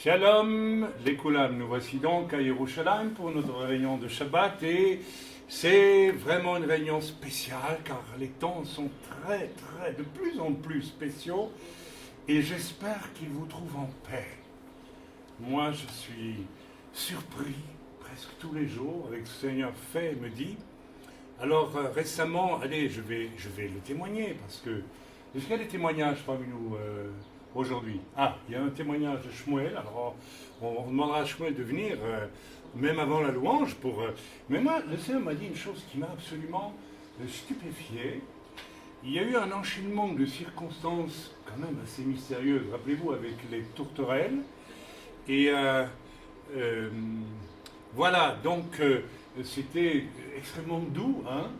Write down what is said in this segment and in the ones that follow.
Shalom, les Koulam, nous voici donc à Yerushalayim pour notre réunion de Shabbat et c'est vraiment une réunion spéciale car les temps sont de plus en plus spéciaux et j'espère qu'ils vous trouvent en paix. Moi je suis surpris presque tous les jours avec ce que le Seigneur fait et me dit. Alors récemment, allez, je vais le témoigner parce que est-ce qu'il y a des témoignages parmi nous aujourd'hui? Ah, il y a un témoignage de Shmuel, alors on demandera à Shmuel de venir, même avant la louange, pour... mais moi, le Seigneur m'a dit une chose qui m'a absolument stupéfié. Il y a eu un enchaînement de circonstances quand même assez mystérieuses, rappelez-vous, avec les tourterelles. Et voilà, donc c'était extrêmement doux, hein,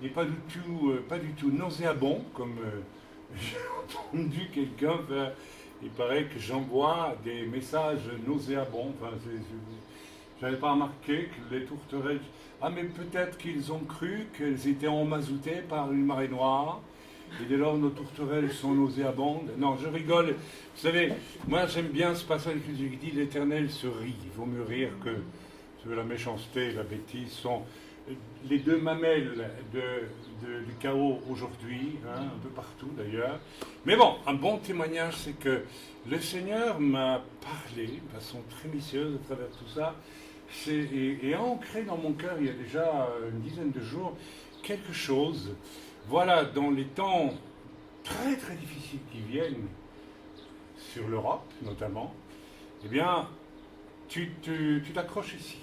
et pas du tout nauséabond, comme... j'ai entendu quelqu'un faire, il paraît que j'envoie des messages nauséabonds, enfin, je n'avais pas remarqué que les tourterelles, ah mais peut-être qu'ils ont cru qu'elles étaient emmazoutées par une marée noire, et dès lors nos tourterelles sont nauséabondes. Non, je rigole, vous savez, moi j'aime bien ce passage qui dit l'Éternel se rit, il vaut mieux rire que la méchanceté et la bêtise sont... les deux mamelles du chaos aujourd'hui, hein, un peu partout d'ailleurs. Mais bon, un bon témoignage, c'est que le Seigneur m'a parlé de façon très mystérieuse à travers tout ça, et ancré dans mon cœur il y a déjà une dizaine de jours, quelque chose, voilà, dans les temps très difficiles qui viennent, sur l'Europe notamment, eh bien, tu t'accroches ici.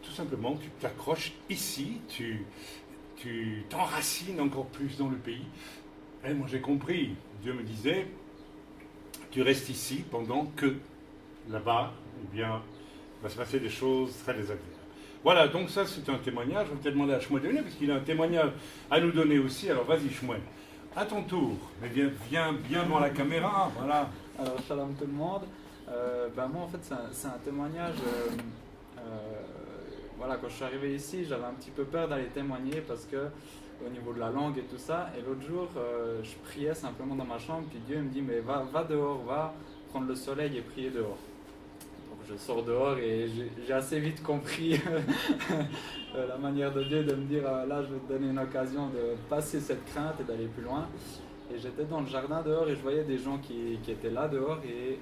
Tout simplement, tu t'accroches ici, tu t'enracines encore plus dans le pays. Et moi j'ai compris, Dieu me disait, tu restes ici pendant que là-bas, eh bien, va se passer des choses très désagréables. Voilà, donc ça c'est un témoignage, je vais peut-être demander à Shmuel de venir, parce qu'il a un témoignage à nous donner aussi, alors vas-y Shmuel, à ton tour, mais viens bien devant la caméra, voilà. Alors shalom tout le monde, moi en fait c'est un témoignage... voilà, quand je suis arrivé ici, j'avais un petit peu peur d'aller témoigner parce que au niveau de la langue et tout ça. Et l'autre jour, je priais simplement dans ma chambre, puis Dieu me dit mais va dehors, va prendre le soleil et prier dehors. Donc je sors dehors et j'ai assez vite compris la manière de Dieu de me dire là je vais te donner une occasion de passer cette crainte et d'aller plus loin. Et j'étais dans le jardin dehors et je voyais des gens qui étaient là dehors et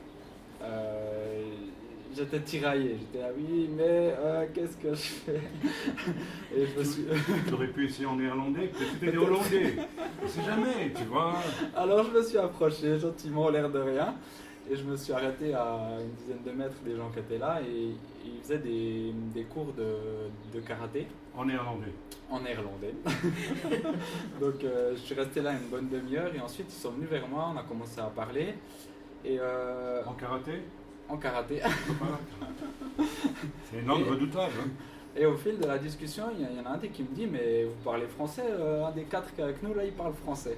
j'étais tiraillé, j'étais oui, mais qu'est-ce que je fais? Et je me suis... Tu aurais pu essayer en néerlandais, peut-être que tu étais hollandais, on ne sait jamais, tu vois. Alors je me suis approché gentiment, l'air de rien, et je me suis arrêté à une dizaine de mètres des gens qui étaient là, et ils faisaient des cours de karaté. En néerlandais. En néerlandais. Donc je suis resté là une bonne demi-heure, et ensuite ils sont venus vers moi, on a commencé à parler. Et, en karaté? En karaté. C'est une langue redoutable. Hein. Et au fil de la discussion, il y en a un qui me dit mais vous parlez français, un des quatre qui est avec nous là il parle français.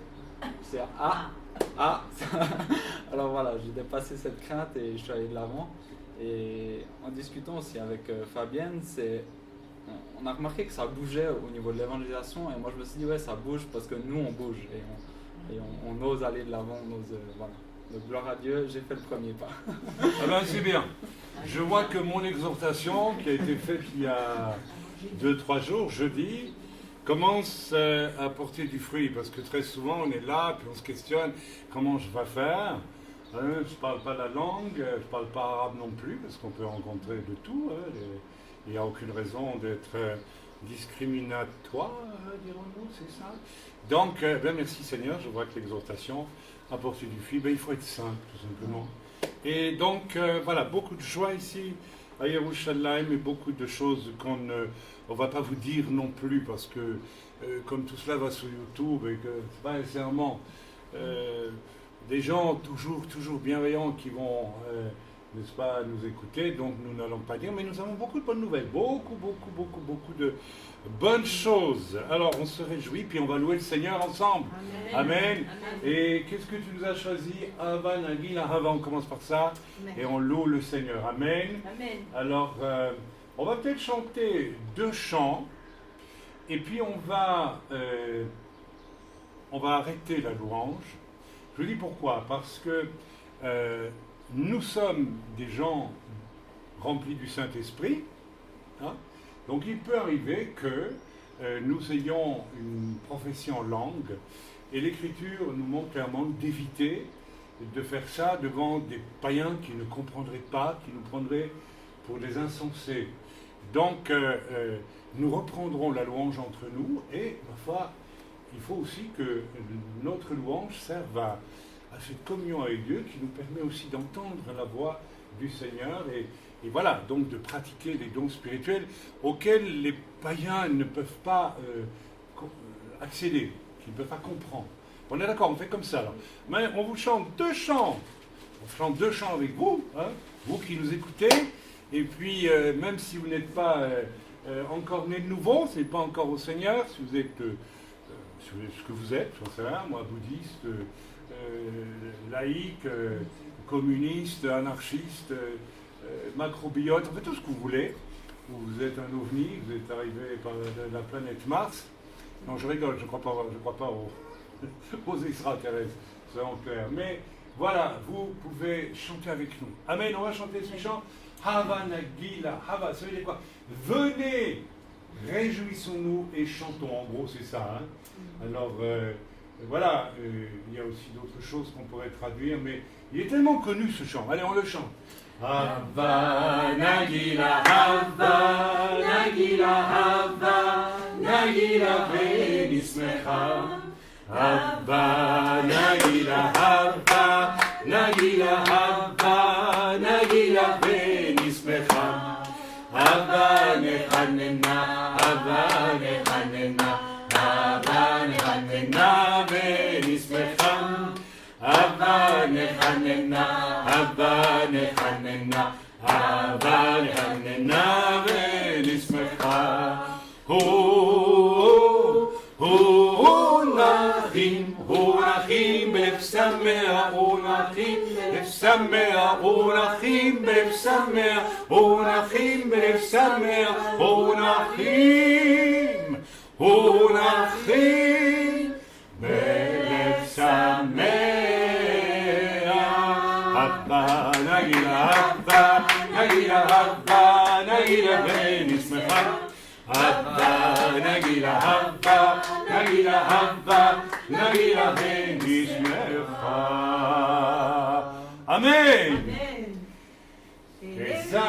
C'est Alors voilà, j'ai dépassé cette crainte et je suis allé de l'avant. Et en discutant aussi avec Fabienne, on a remarqué que ça bougeait au niveau de l'évangélisation et moi je me suis dit ouais ça bouge parce que nous on bouge et on ose aller de l'avant, on ose voilà. Donc gloire à Dieu, j'ai fait le premier pas. Ah ben c'est bien. Je vois que mon exhortation, qui a été faite il y a 2-3 jours, jeudi, commence à porter du fruit. Parce que très souvent on est là, puis on se questionne comment je vais faire. Je ne parle pas la langue, je ne parle pas arabe non plus, parce qu'on peut rencontrer de tout. Il n'y a aucune raison d'être discriminatoire, dirons-nous, c'est ça. Donc, merci Seigneur, je vois que l'exhortation apporter du fruit, il faut être simple tout simplement. Et donc voilà, beaucoup de joie ici à Yerushalayim et beaucoup de choses qu'on ne va pas vous dire non plus parce que comme tout cela va sur YouTube et que c'est pas nécessairement des gens toujours bienveillants qui vont n'est-ce pas, nous écouter, donc nous n'allons pas dire, mais nous avons beaucoup de bonnes nouvelles, beaucoup de bonnes choses. Alors on se réjouit, puis on va louer le Seigneur ensemble. Amen. Et qu'est-ce que tu nous as choisi? Ava, Nagil, Ahava, on commence par ça, et on loue le Seigneur. Amen. Alors, on va peut-être chanter 2 chants, et puis on va arrêter la louange, Je vous dis pourquoi. Parce que nous sommes des gens remplis du Saint-Esprit. Hein, donc il peut arriver que nous ayons une prophétie en langue et l'Écriture nous montre clairement d'éviter de faire ça devant des païens qui ne comprendraient pas, qui nous prendraient pour des insensés. Donc nous reprendrons la louange entre nous et, ma foi, il faut aussi que notre louange serve à cette communion avec Dieu qui nous permet aussi d'entendre la voix du Seigneur et voilà, donc de pratiquer les dons spirituels auxquels les païens ne peuvent pas accéder, qu'ils ne peuvent pas comprendre. On est d'accord, on fait comme ça. Là. Mais on vous chante 2 chants. On chante 2 chants avec vous, hein, vous qui nous écoutez. Et puis, même si vous n'êtes pas encore né de nouveau, si vous n'êtes pas encore au Seigneur, si vous êtes ce que vous êtes, j'en sais rien, moi, bouddhiste, laïque, communiste, anarchiste, macrobiote, en fait tout ce que vous voulez. Vous êtes un ovni, vous êtes arrivé par la planète Mars. Non, je rigole, je ne crois pas aux extraterrestres, c'est en clair. Mais voilà, vous pouvez chanter avec nous. Amen, on va chanter ce chant. Hava Nagila, Hava, ça veut dire quoi? Venez, réjouissons-nous et chantons. En gros, c'est ça. Hein. Alors, voilà, il y a aussi d'autres choses qu'on pourrait traduire, mais il est tellement connu ce chant. Allez, on le chante. Hava Nagila, Hava Nagila, Hava Nagila, Venismecha. Hava Nagila, Hava Nagila, Hava Nagila, Venismecha. Hava Nechanena, Hava Nechanena, Hava Nechanena, Venismecha. Hava Nechanena, Hava Nechanena, Hava Nechanena, Venismecha. Nachim b'lev sameach, nachim b'lev sameach, nachim b'lev sameach, nachim b'lev sameach, nachim b'lev sameach. Hava Nagila, Hava Nagila, Hava Nagila, Venismecha. Hava Nagila, Hava Nagila, Hava Nagila, Venismecha. Amen. Esa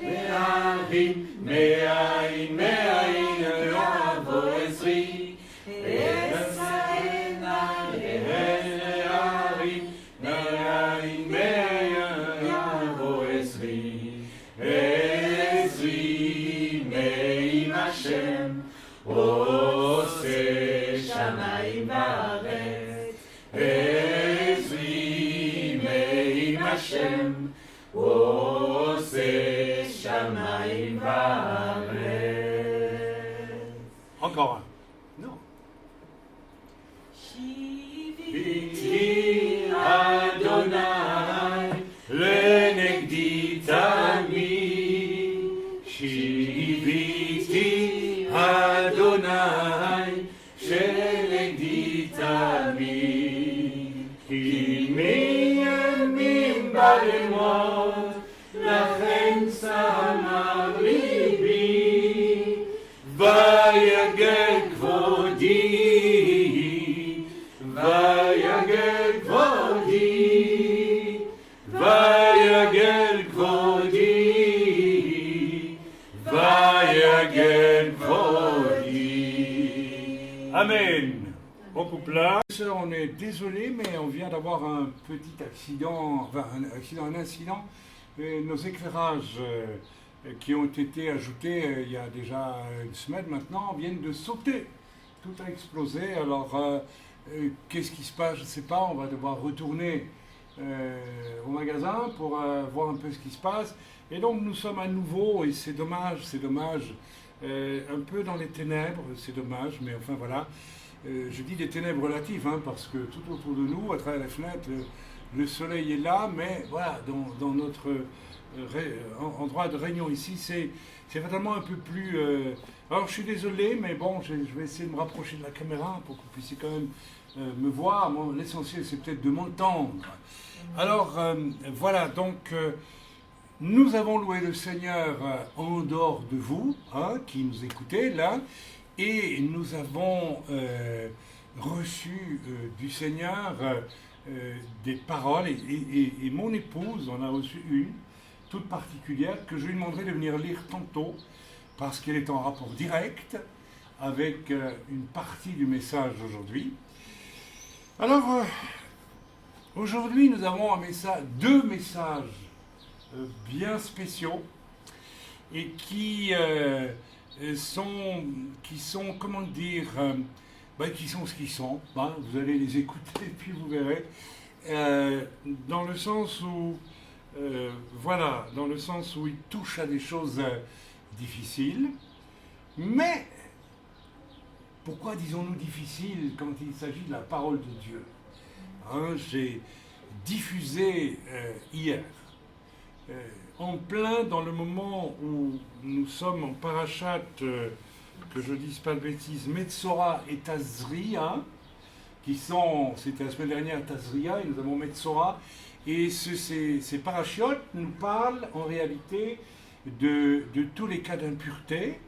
Me'ain, Me'ain, Me'ain, Yavo Esri. Esa Me'ain, Me'ain, Me'ain, Yavo Esri. Esri Me'im Hashem, Ose Shamayim Va'aretz. Esri Me'im Hashem, Ose Shamayim Va'aretz. Encore un. Non. Shiviti Adonai lenegdi tamid. Shiviti Adonai shenegdi tamid. Ki miyamim balemot lachem samar libi. Vayagel kvodi, vayagel kvodi, vayagel kvodi, vayagel kvodi. Amen. On coupe là. On est désolé, mais on vient d'avoir un petit accident, enfin un incident. Nos éclairages qui ont été ajoutés il y a déjà une semaine maintenant viennent de sauter. Tout a explosé. Alors, qu'est-ce qui se passe? Je ne sais pas. On va devoir retourner au magasin pour voir un peu ce qui se passe. Et donc, nous sommes à nouveau, et c'est dommage, un peu dans les ténèbres, c'est dommage, mais enfin voilà. Je dis des ténèbres relatives, hein, parce que tout autour de nous, à travers les fenêtres, le soleil est là, mais voilà, dans notre endroit de réunion ici, c'est fatalement un peu plus Alors je suis désolé, mais bon, je vais essayer de me rapprocher de la caméra pour que vous puissiez quand même me voir. Moi, l'essentiel, c'est peut-être de m'entendre. Alors voilà, donc nous avons loué le Seigneur en dehors de vous, hein, qui nous écoutez là, et nous avons reçu du Seigneur des paroles, et mon épouse en a reçu une toute particulière que je lui demanderai de venir lire tantôt, parce qu'elle est en rapport direct avec une partie du message d'aujourd'hui. Alors, aujourd'hui, nous avons deux messages bien spéciaux et qui sont, comment dire, qui sont ce qu'ils sont. Hein, vous allez les écouter, puis vous verrez. Dans le sens où, dans le sens où ils touchent à des choses difficiles. Mais pourquoi disons-nous difficiles quand il s'agit de la parole de Dieu? Hein, j'ai diffusé hier, en plein dans le moment où nous sommes en parachat, que je ne dise pas de bêtises, Metzora et Tazria, c'était la semaine dernière Tazria, et nous avons Metzora, et ces parachiotes nous parlent en réalité de tous les cas d'impureté,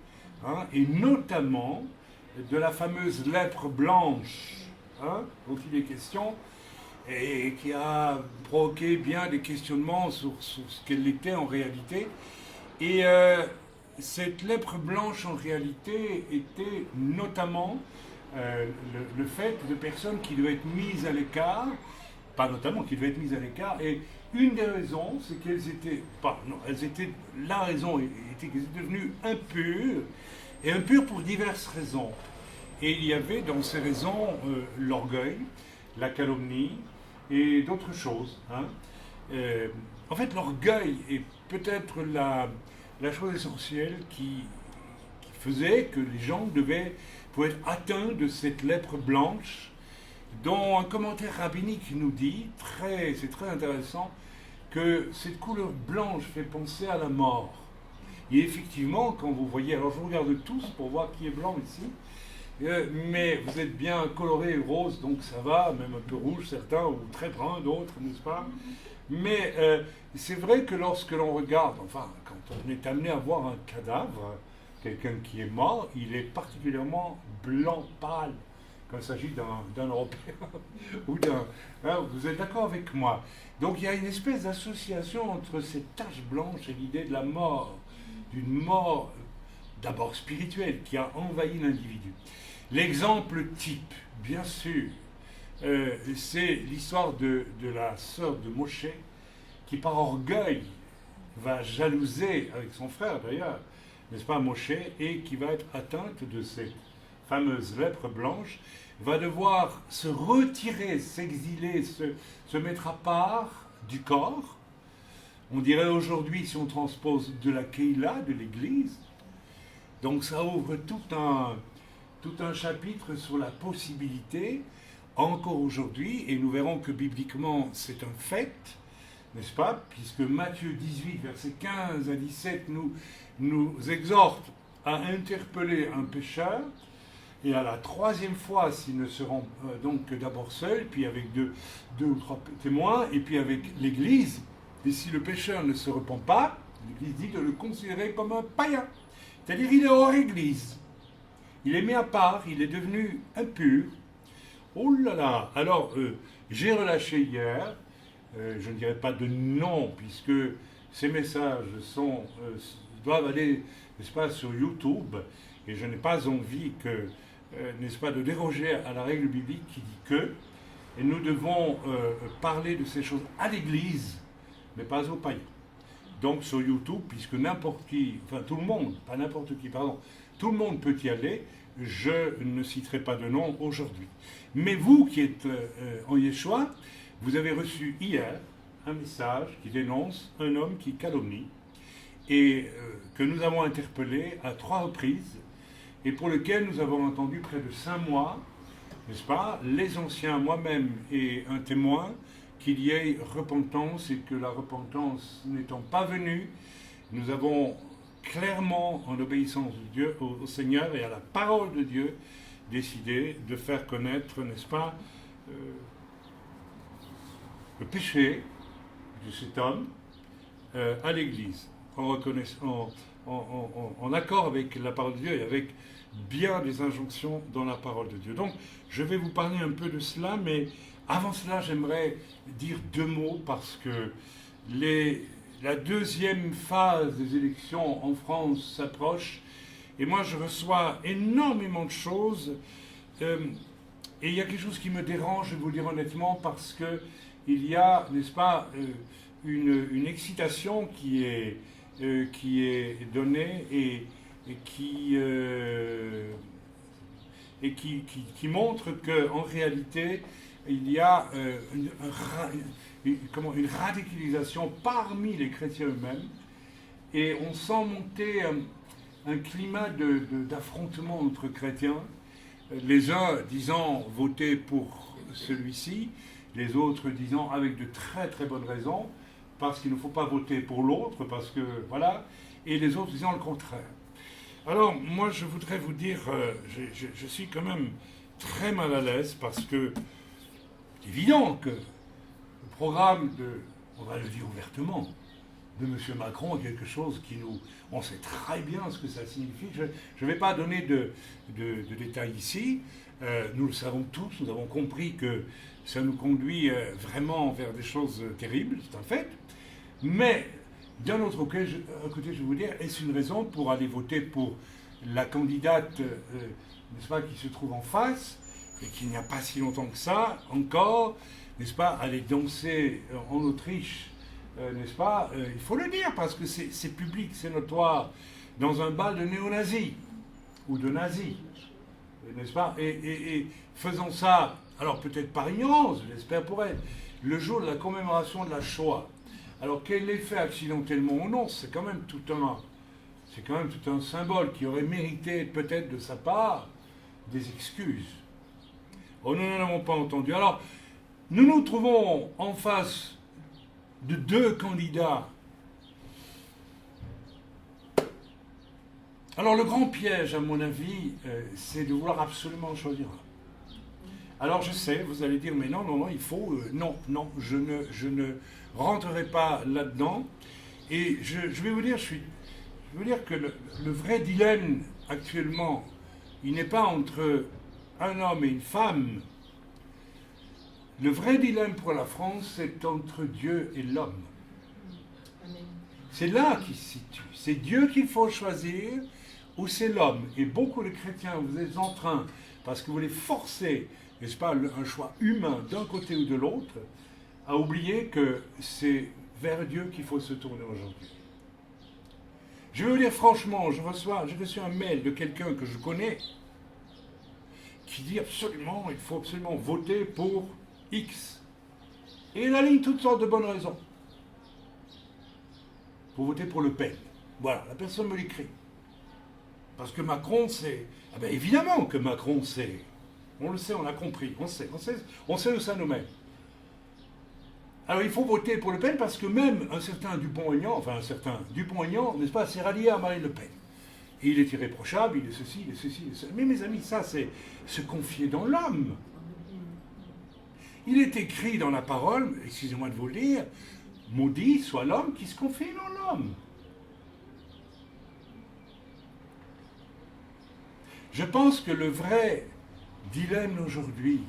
hein, et notamment de la fameuse lèpre blanche, hein, dont il est question, et qui a provoqué bien des questionnements sur ce qu'elle était en réalité. Et cette lèpre blanche en réalité était notamment le fait de personnes qui devaient être mises à l'écart, pas notamment qui devaient être mises à l'écart, et une des raisons, c'est la raison était qu'elles étaient devenues impures, et impures pour diverses raisons. Et il y avait dans ces raisons l'orgueil, la calomnie et d'autres choses. Hein. En fait, l'orgueil est peut-être la chose essentielle qui faisait que les gens pouvaient être atteints de cette lèpre blanche, dont un commentaire rabbinique nous dit, c'est très intéressant, que cette couleur blanche fait penser à la mort. Et effectivement, quand vous voyez, alors je vous regarde tous pour voir qui est blanc ici, mais vous êtes bien coloré rose, donc ça va, même un peu rouge certains, ou très brun d'autres, n'est-ce pas? Mais c'est vrai que lorsque l'on regarde, enfin, quand on est amené à voir un cadavre, quelqu'un qui est mort, il est particulièrement blanc, pâle, quand il s'agit d'un Européen ou d'un... Hein, vous êtes d'accord avec moi? Donc il y a une espèce d'association entre cette tache blanche et l'idée de la mort, d'une mort d'abord spirituelle qui a envahi l'individu. L'exemple type, bien sûr, c'est l'histoire de la sœur de Moshe, qui par orgueil va jalouser avec son frère d'ailleurs, n'est-ce pas, Moshe, et qui va être atteinte de cette fameuse lèpre blanche, va devoir se retirer, s'exiler, se mettre à part du corps. On dirait aujourd'hui, si on transpose, de la Keila, de l'Église. Donc ça ouvre tout un chapitre sur la possibilité, encore aujourd'hui, et nous verrons que bibliquement c'est un fait, n'est-ce pas, puisque Matthieu 18, versets 15 à 17 nous exhorte à interpeller un pécheur, et à la troisième fois, s'il ne se rend donc que d'abord seul, puis avec deux ou trois témoins, et puis avec l'Église, et si le pécheur ne se repent pas, l'Église dit de le considérer comme un païen, c'est-à-dire il est hors Église, il est mis à part, il est devenu impur. Oh là là. Alors, j'ai relâché hier, je ne dirai pas de nom, puisque ces messages doivent aller, n'est-ce pas, sur YouTube, et je n'ai pas envie que, n'est-ce pas, de déroger à la règle biblique qui dit que, et nous devons parler de ces choses à l'Église, mais pas aux païens. Donc sur YouTube, puisque n'importe qui, enfin tout le monde, pas n'importe qui, pardon, tout le monde peut y aller, je ne citerai pas de nom aujourd'hui. Mais vous qui êtes en Yeshua, vous avez reçu hier un message qui dénonce un homme qui calomnie et que nous avons interpellé à 3 reprises et pour lequel nous avons entendu près de 5 mois, n'est-ce pas, les anciens, moi-même et un témoin, qu'il y ait repentance et que la repentance n'étant pas venue, nous avons clairement, en obéissance au Seigneur et à la parole de Dieu, décidé de faire connaître, n'est-ce pas, le péché de cet homme à l'Église, en accord avec la parole de Dieu et avec bien des injonctions dans la parole de Dieu. Donc, je vais vous parler un peu de cela, mais avant cela, j'aimerais dire 2 mots parce que la deuxième phase des élections en France s'approche et moi, je reçois énormément de choses et il y a quelque chose qui me dérange, je vais vous le dire honnêtement, parce qu'il y a, n'est-ce pas, une excitation qui est donnée et qui montre qu'en réalité, il y a une radicalisation parmi les chrétiens eux-mêmes et on sent monter un climat d'affrontement entre chrétiens, les uns disant voter pour celui-ci, les autres disant avec de très très bonnes raisons, parce qu'il ne faut pas voter pour l'autre, parce que voilà, et les autres disant le contraire. Alors, moi, je voudrais vous dire, je suis quand même très mal à l'aise, parce que c'est évident que le programme on va le dire ouvertement, de M. Macron est quelque chose qui on sait très bien ce que ça signifie. Je ne vais pas donner de détails ici. Nous le savons tous, nous avons compris que ça nous conduit vraiment vers des choses terribles, c'est un fait. Mais d'un autre côté, je vais vous dire, est-ce une raison pour aller voter pour la candidate, n'est-ce pas, qui se trouve en face, et qu'il n'y a pas si longtemps que ça, encore, n'est-ce pas, aller danser en Autriche, n'est-ce pas, il faut le dire, parce que c'est public, c'est notoire, dans un bal de néo-nazis, ou de nazis, n'est-ce pas, et faisant ça, alors peut-être par ignorance, je l'espère pour elle, le jour de la commémoration de la Shoah. Alors qu'elle l'ait fait accidentellement ou non, c'est quand même tout un symbole qui aurait mérité peut-être de sa part des excuses. Oh, nous n'en avons pas entendu. Alors, nous nous trouvons en face de 2 candidats. Alors, le grand piège, à mon avis, c'est de vouloir absolument choisir un. Alors, je sais, vous allez dire, mais non, il faut... non, je ne rentrerai pas là-dedans. Et je vais vous dire, que le vrai dilemme actuellement, il n'est pas entre un homme et une femme. Le vrai dilemme pour la France, c'est entre Dieu et l'homme. C'est là qu'il se situe. C'est Dieu qu'il faut choisir ou c'est l'homme. Et beaucoup de chrétiens, vous êtes en train, parce que vous les forcez, n'est-ce pas, un choix humain d'un côté ou de l'autre, à oublier que c'est vers Dieu qu'il faut se tourner aujourd'hui. Je vais vous dire franchement, j'ai reçu un mail de quelqu'un que je connais qui dit absolument, il faut absolument voter pour X. Et il aligne toutes sortes de bonnes raisons pour voter pour Le Pen. Voilà, la personne me l'écrit. Parce que Macron, c'est... Ah ben évidemment que Macron, c'est... On le sait, on l'a compris, on sait où ça nous mène. Alors il faut voter pour Le Pen parce que même un certain Dupont-Aignan, n'est-ce pas, s'est rallié à Marine Le Pen. Et il est irréprochable, il est ceci, il est ceci, il est cela. Mais mes amis, ça c'est se confier dans l'homme. Il est écrit dans la parole, excusez-moi de vous le dire, maudit soit l'homme qui se confie dans l'homme. Je pense que le vrai dilemme aujourd'hui,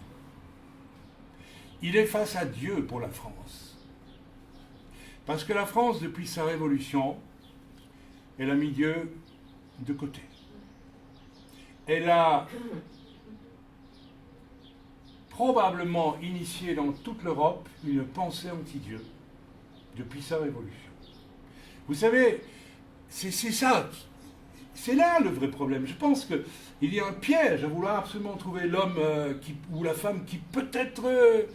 il est face à Dieu pour la France. Parce que la France, depuis sa révolution, elle a mis Dieu de côté. Elle a probablement initié dans toute l'Europe une pensée anti-Dieu depuis sa révolution. Vous savez, c'est ça, c'est là le vrai problème. Je pense qu'il y a un piège à vouloir absolument trouver l'homme ou la femme qui peut-être...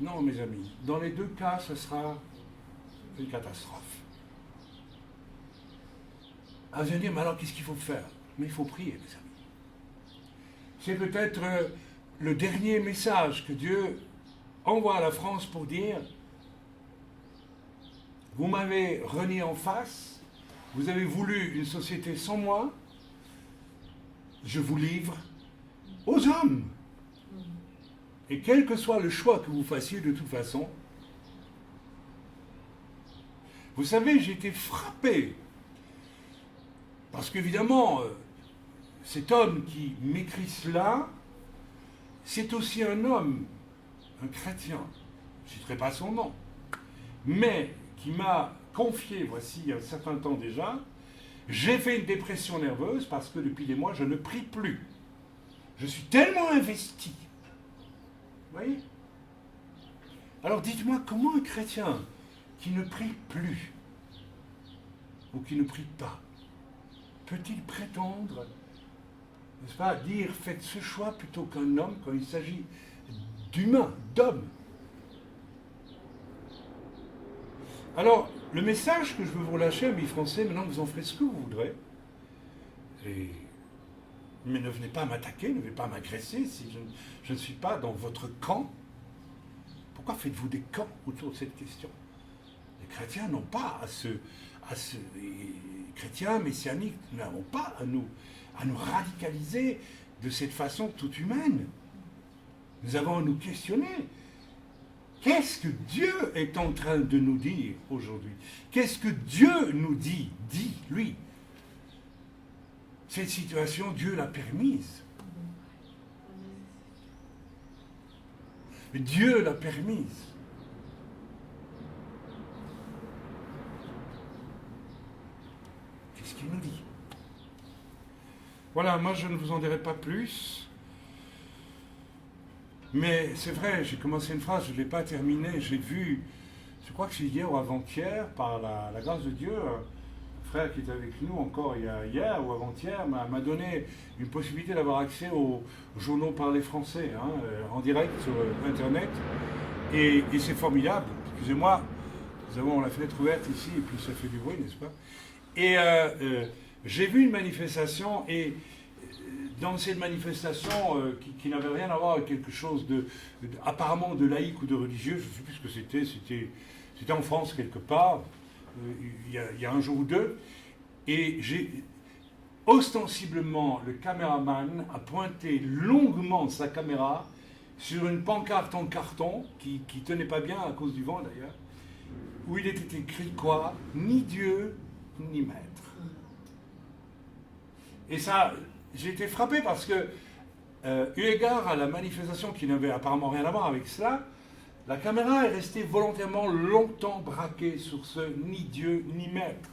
Non, mes amis, dans les 2 cas, ce sera une catastrophe. Ah, vous allez dire, mais alors qu'est-ce qu'il faut faire? Mais il faut prier, mes amis. C'est peut-être le dernier message que Dieu envoie à la France pour dire, vous m'avez renié en face, Vous avez voulu une société sans moi, je vous livre aux hommes. Et quel que soit le choix que vous fassiez de toute façon, vous savez, j'ai été frappé. Parce qu'évidemment, cet homme qui m'écrit cela, c'est aussi un homme, un chrétien, je ne citerai pas son nom, mais qui m'a confié, voici un certain temps déjà, j'ai fait une dépression nerveuse parce que depuis des mois, je ne prie plus. Je suis tellement investi. Vous voyez? Alors dites-moi, comment un chrétien qui ne prie plus, ou qui ne prie pas, peut-il prétendre, n'est-ce pas, dire faites ce choix plutôt qu'un homme quand il s'agit d'humain, d'homme? Alors, le message que je veux vous relâcher, amis français, maintenant vous en ferez ce que vous voudrez, mais ne venez pas m'attaquer, ne venez pas m'agresser si je ne suis pas dans votre camp. Pourquoi faites-vous des camps autour de cette question? Les chrétiens n'ont pas les chrétiens messianiques n'avons pas à nous radicaliser de cette façon toute humaine. Nous avons à nous questionner. Qu'est-ce que Dieu est en train de nous dire aujourd'hui? Qu'est-ce que Dieu nous dit, lui? Cette situation, Dieu l'a permise. Dieu l'a permise. Qu'est-ce qu'il nous dit? Voilà, moi je ne vous en dirai pas plus. Mais c'est vrai, j'ai commencé une phrase, je ne l'ai pas terminée. J'ai vu, je crois que c'est hier ou avant-hier, par la grâce de Dieu, un frère qui était avec nous encore hier ou avant-hier m'a donné une possibilité d'avoir accès aux journaux parlés français, en direct sur Internet. Et c'est formidable. Excusez-moi, nous avons la fenêtre ouverte ici et puis ça fait du bruit, n'est-ce pas? Et j'ai vu une manifestation et dans cette manifestation qui n'avait rien à voir avec quelque chose apparemment de laïque ou de religieux, je ne sais plus ce que c'était en France quelque part, il y a un jour ou deux, et ostensiblement le caméraman a pointé longuement sa caméra sur une pancarte en carton qui tenait pas bien à cause du vent d'ailleurs, où il était écrit quoi? Ni Dieu, ni maître. Et ça, j'ai été frappé parce que, eu égard à la manifestation qui n'avait apparemment rien à voir avec cela, la caméra est restée volontairement longtemps braquée sur ce ni Dieu, ni maître.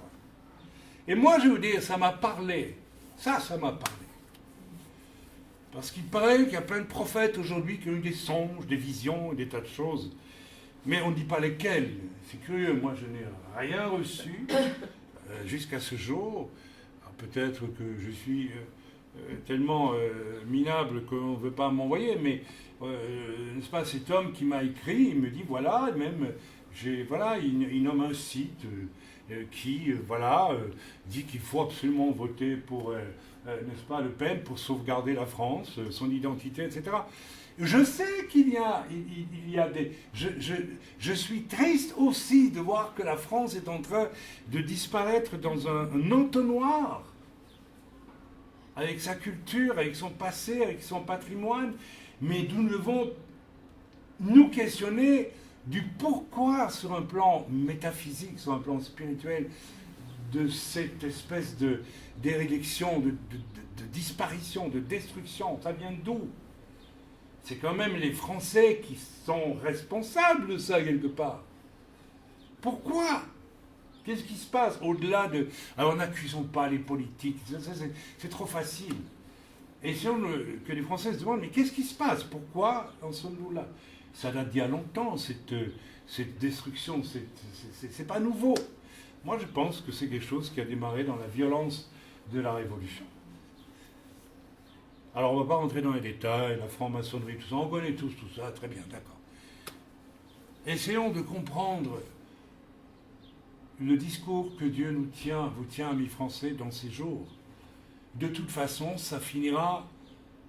Et moi, je veux dire, ça m'a parlé. Ça m'a parlé. Parce qu'il paraît qu'il y a plein de prophètes aujourd'hui qui ont eu des songes, des visions, des tas de choses. Mais on ne dit pas lesquels. C'est curieux, moi je n'ai rien reçu jusqu'à ce jour. Alors, peut-être que je suis tellement minable qu'on ne veut pas m'envoyer, mais n'est-ce pas, cet homme qui m'a écrit, il me dit voilà, même il nomme un site qui dit qu'il faut absolument voter pour n'est-ce pas, Le Pen pour sauvegarder la France, son identité, etc. Je sais qu'il y a des... Je suis triste aussi de voir que la France est en train de disparaître dans un entonnoir avec sa culture, avec son passé, avec son patrimoine, mais nous devons nous questionner du pourquoi sur un plan métaphysique, sur un plan spirituel, de cette espèce d'érection, de disparition, de destruction. Ça vient d'où? C'est quand même les Français qui sont responsables de ça, quelque part. Pourquoi? Qu'est-ce qui se passe au-delà de... Alors, n'accusons pas les politiques, c'est trop facile. Et que les Français se demandent, mais qu'est-ce qui se passe? Pourquoi en sommes-nous là? Ça date d'il y a longtemps, cette destruction, c'est pas nouveau. Moi, je pense que c'est quelque chose qui a démarré dans la violence de la Révolution. Alors, on ne va pas rentrer dans les détails, la franc-maçonnerie, tout ça, on connaît tous tout ça, très bien, d'accord. Essayons de comprendre le discours que Dieu vous tient, amis français, dans ces jours. De toute façon, ça finira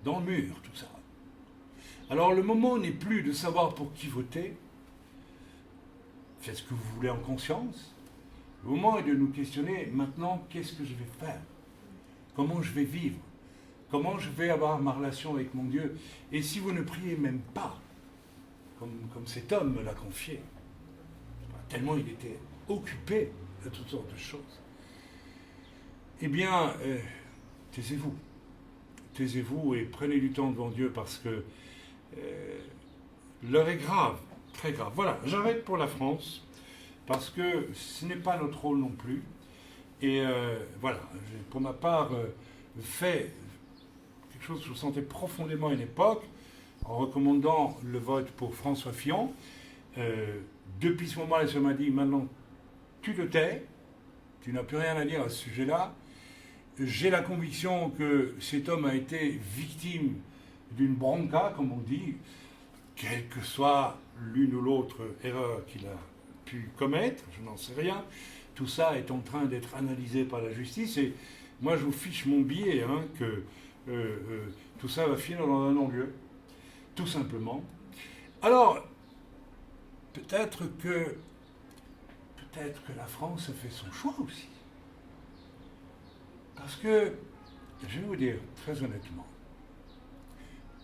dans le mur, tout ça. Alors, le moment n'est plus de savoir pour qui voter. Faites ce que vous voulez en conscience. Le moment est de nous questionner maintenant, qu'est-ce que je vais faire? Comment je vais vivre? Comment je vais avoir ma relation avec mon Dieu? Et si vous ne priez même pas, comme cet homme me l'a confié, tellement il était occupé de toutes sortes de choses, eh bien, taisez-vous. Taisez-vous et prenez du temps devant Dieu parce que l'heure est grave, très grave. Voilà, j'arrête pour la France parce que ce n'est pas notre rôle non plus. Et voilà, j'ai pour ma part fait quelque chose que je sentais profondément à une époque en recommandant le vote pour François Fillon. Depuis ce moment-là, ça m'a dit, maintenant, tu te tais, tu n'as plus rien à dire à ce sujet-là. J'ai la conviction que cet homme a été victime d'une bronca, comme on dit, quelle que soit l'une ou l'autre erreur qu'il a pu commettre, je n'en sais rien. Tout ça est en train d'être analysé par la justice et moi je vous fiche mon billet que tout ça va finir dans un non-lieu, tout simplement. Alors, peut-être que la France a fait son choix aussi. Parce que, je vais vous dire très honnêtement,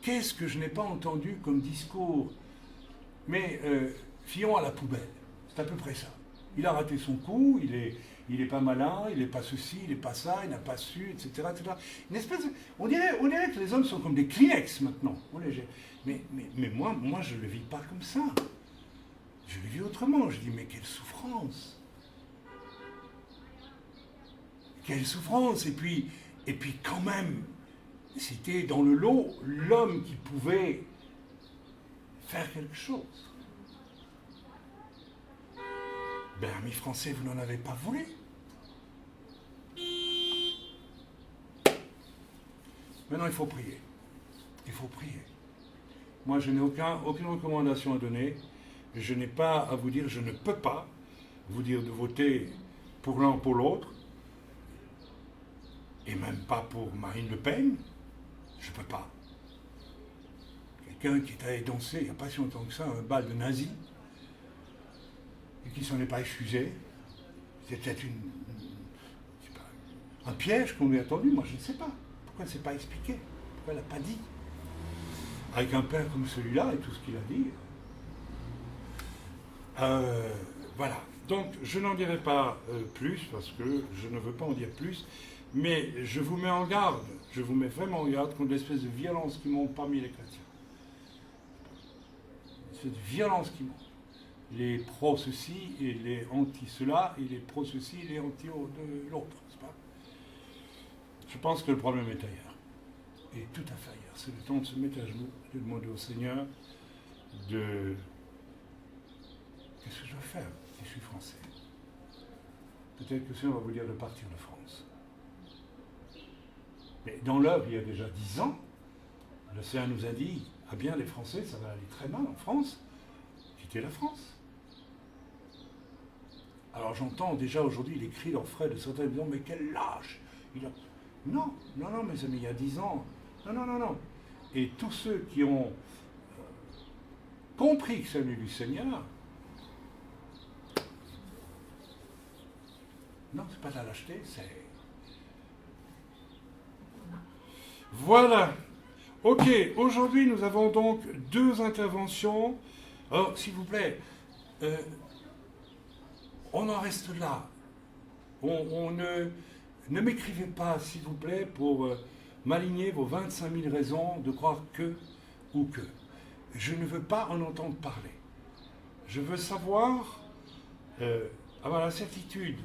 qu'est-ce que je n'ai pas entendu comme discours? Mais Fillon à la poubelle, c'est à peu près ça. Il a raté son coup, il est pas malin, il n'est pas ceci, il n'est pas ça, il n'a pas su, etc. etc. Une espèce de, on dirait que les hommes sont comme des Kleenex maintenant. Mais moi, je ne le vis pas comme ça. Je le vis autrement. Je dis, mais quelle souffrance! Quelle souffrance! Et puis quand même, c'était dans le lot l'homme qui pouvait faire quelque chose. Ben, amis français, vous n'en avez pas voulu. Maintenant, il faut prier. Il faut prier. Moi, je n'ai aucune recommandation à donner. Je n'ai pas à vous dire, je ne peux pas vous dire de voter pour l'un ou pour l'autre. Et même pas pour Marine Le Pen. Je ne peux pas. Quelqu'un qui est allé danser, il n'y a pas si longtemps que ça, un bal de nazis, et qui ne s'en est pas excusé. C'était peut-être un piège qu'on lui a tendu, moi je ne sais pas. Pourquoi elle ne s'est pas expliqué? Pourquoi elle n'a pas dit? Avec un père comme celui-là et tout ce qu'il a dit. Voilà. Donc je n'en dirai pas plus, parce que je ne veux pas en dire plus, mais je vous mets en garde, je vous mets vraiment en garde contre l'espèce de violence qui monte parmi les chrétiens. Cette violence qui monte. Les pro-ceci et les anti-cela, et les pro-ceci et les anti-de l'autre, n'est-ce pas? Je pense que le problème est ailleurs. Et tout à fait ailleurs. C'est le temps de se mettre à genoux, de demander au Seigneur de... Qu'est-ce que je dois faire si je suis français? Peut-être que le Seigneur va vous dire de partir de France. Mais dans l'œuvre, il y a déjà 10 ans, le Seigneur nous a dit, ah bien, les Français, ça va aller très mal en France. Quittez la France. Alors j'entends déjà aujourd'hui les cris d'orfraie de certains disant, mais quel lâche! Non, mes amis, il y a 10 ans. Non. Et tous ceux qui ont compris que c'est venu du Seigneur, non, c'est pas de la lâcheté, c'est... Voilà. Ok, aujourd'hui nous avons donc 2 interventions. Alors, s'il vous plaît, on en reste là. On ne m'écrivez pas, s'il vous plaît, pour m'aligner vos 25 000 raisons de croire que ou que. Je ne veux pas en entendre parler. Je veux savoir, avoir la certitude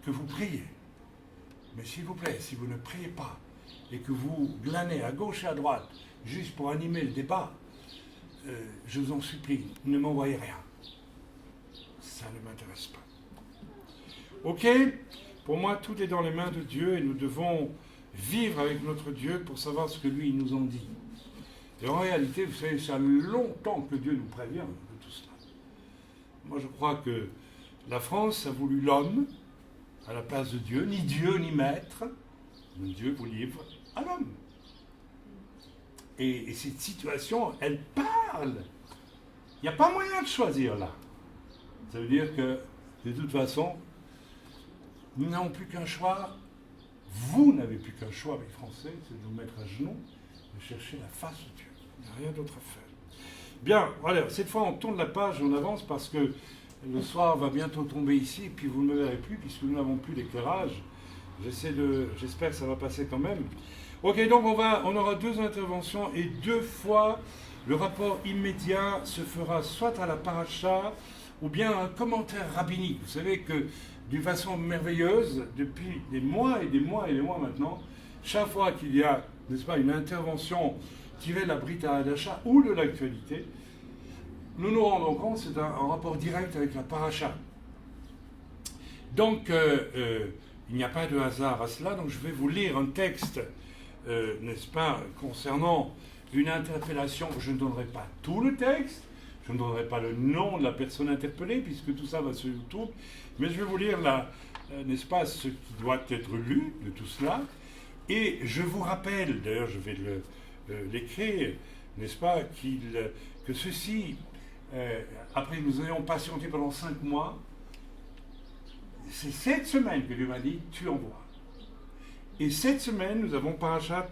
que vous priez. Mais s'il vous plaît, si vous ne priez pas et que vous glanez à gauche et à droite juste pour animer le débat, je vous en supplie, ne m'envoyez rien. Ça ne m'intéresse pas. Ok? Pour moi, tout est dans les mains de Dieu et nous devons vivre avec notre Dieu pour savoir ce que lui il nous en dit. Et en réalité, vous savez, ça fait longtemps que Dieu nous prévient de tout cela. Moi, je crois que la France a voulu l'homme à la place de Dieu, ni Dieu ni maître. Dieu vous livre à l'homme. Et cette situation, elle parle. Il n'y a pas moyen de choisir là. Ça veut dire que, de toute façon, nous n'avons plus qu'un choix. Vous n'avez plus qu'un choix, mes Français, c'est de vous mettre à genoux, de chercher la face de Dieu. Il n'y a rien d'autre à faire. Bien, voilà, cette fois on tourne la page, on avance parce que le soir va bientôt tomber ici et puis vous ne me verrez plus puisque nous n'avons plus d'éclairage. J'espère que ça va passer quand même. Ok, donc on aura 2 interventions et 2 fois le rapport immédiat se fera soit à la paracha ou bien un commentaire rabbinique. Vous savez que d'une façon merveilleuse, depuis des mois et des mois et des mois maintenant, chaque fois qu'il y a, n'est-ce pas, une intervention tirée de la Brit Hadasha ou de l'actualité, nous nous rendons compte que c'est un rapport direct avec la paracha. Donc, il n'y a pas de hasard à cela, donc je vais vous lire un texte, n'est-ce pas, concernant une interpellation. Je ne donnerai pas tout le texte, je ne donnerai pas le nom de la personne interpellée, puisque tout ça va sur YouTube, mais je vais vous lire, n'est-ce pas, ce qui doit être lu de tout cela. Et je vous rappelle, d'ailleurs je vais l'écrire, n'est-ce pas, que ceci, après nous ayons patienté pendant 5 mois, c'est cette semaine que Dieu m'a dit, tu envoies. Et cette semaine, nous avons parachat,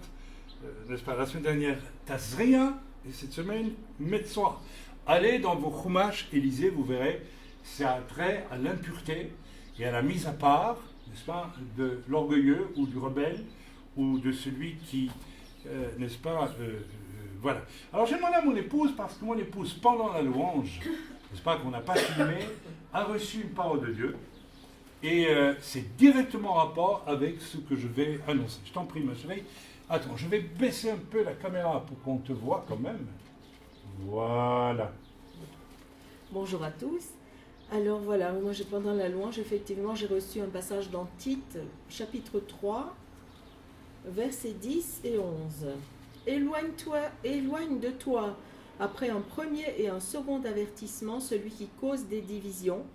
n'est-ce pas, la semaine dernière, Tazria, et cette semaine, Metzora. Allez dans vos chumash et lisez, vous verrez, c'est un trait à l'impureté et à la mise à part, n'est-ce pas, de l'orgueilleux ou du rebelle ou de celui qui, n'est-ce pas, voilà. Alors j'ai demandé à mon épouse, parce que mon épouse, pendant la louange, n'est-ce pas, qu'on n'a pas filmé, a reçu une parole de Dieu. Et c'est directement en rapport avec ce que je vais annoncer. Je t'en prie, ma chérie. Attends, je vais baisser un peu la caméra pour qu'on te voit quand même. Voilà. Bonjour à tous. Alors voilà, moi pendant la louange, effectivement, j'ai reçu un passage dans Tite, chapitre 3, versets 10 et 11. Éloigne de toi, après un premier et un second avertissement, celui qui cause des divisions,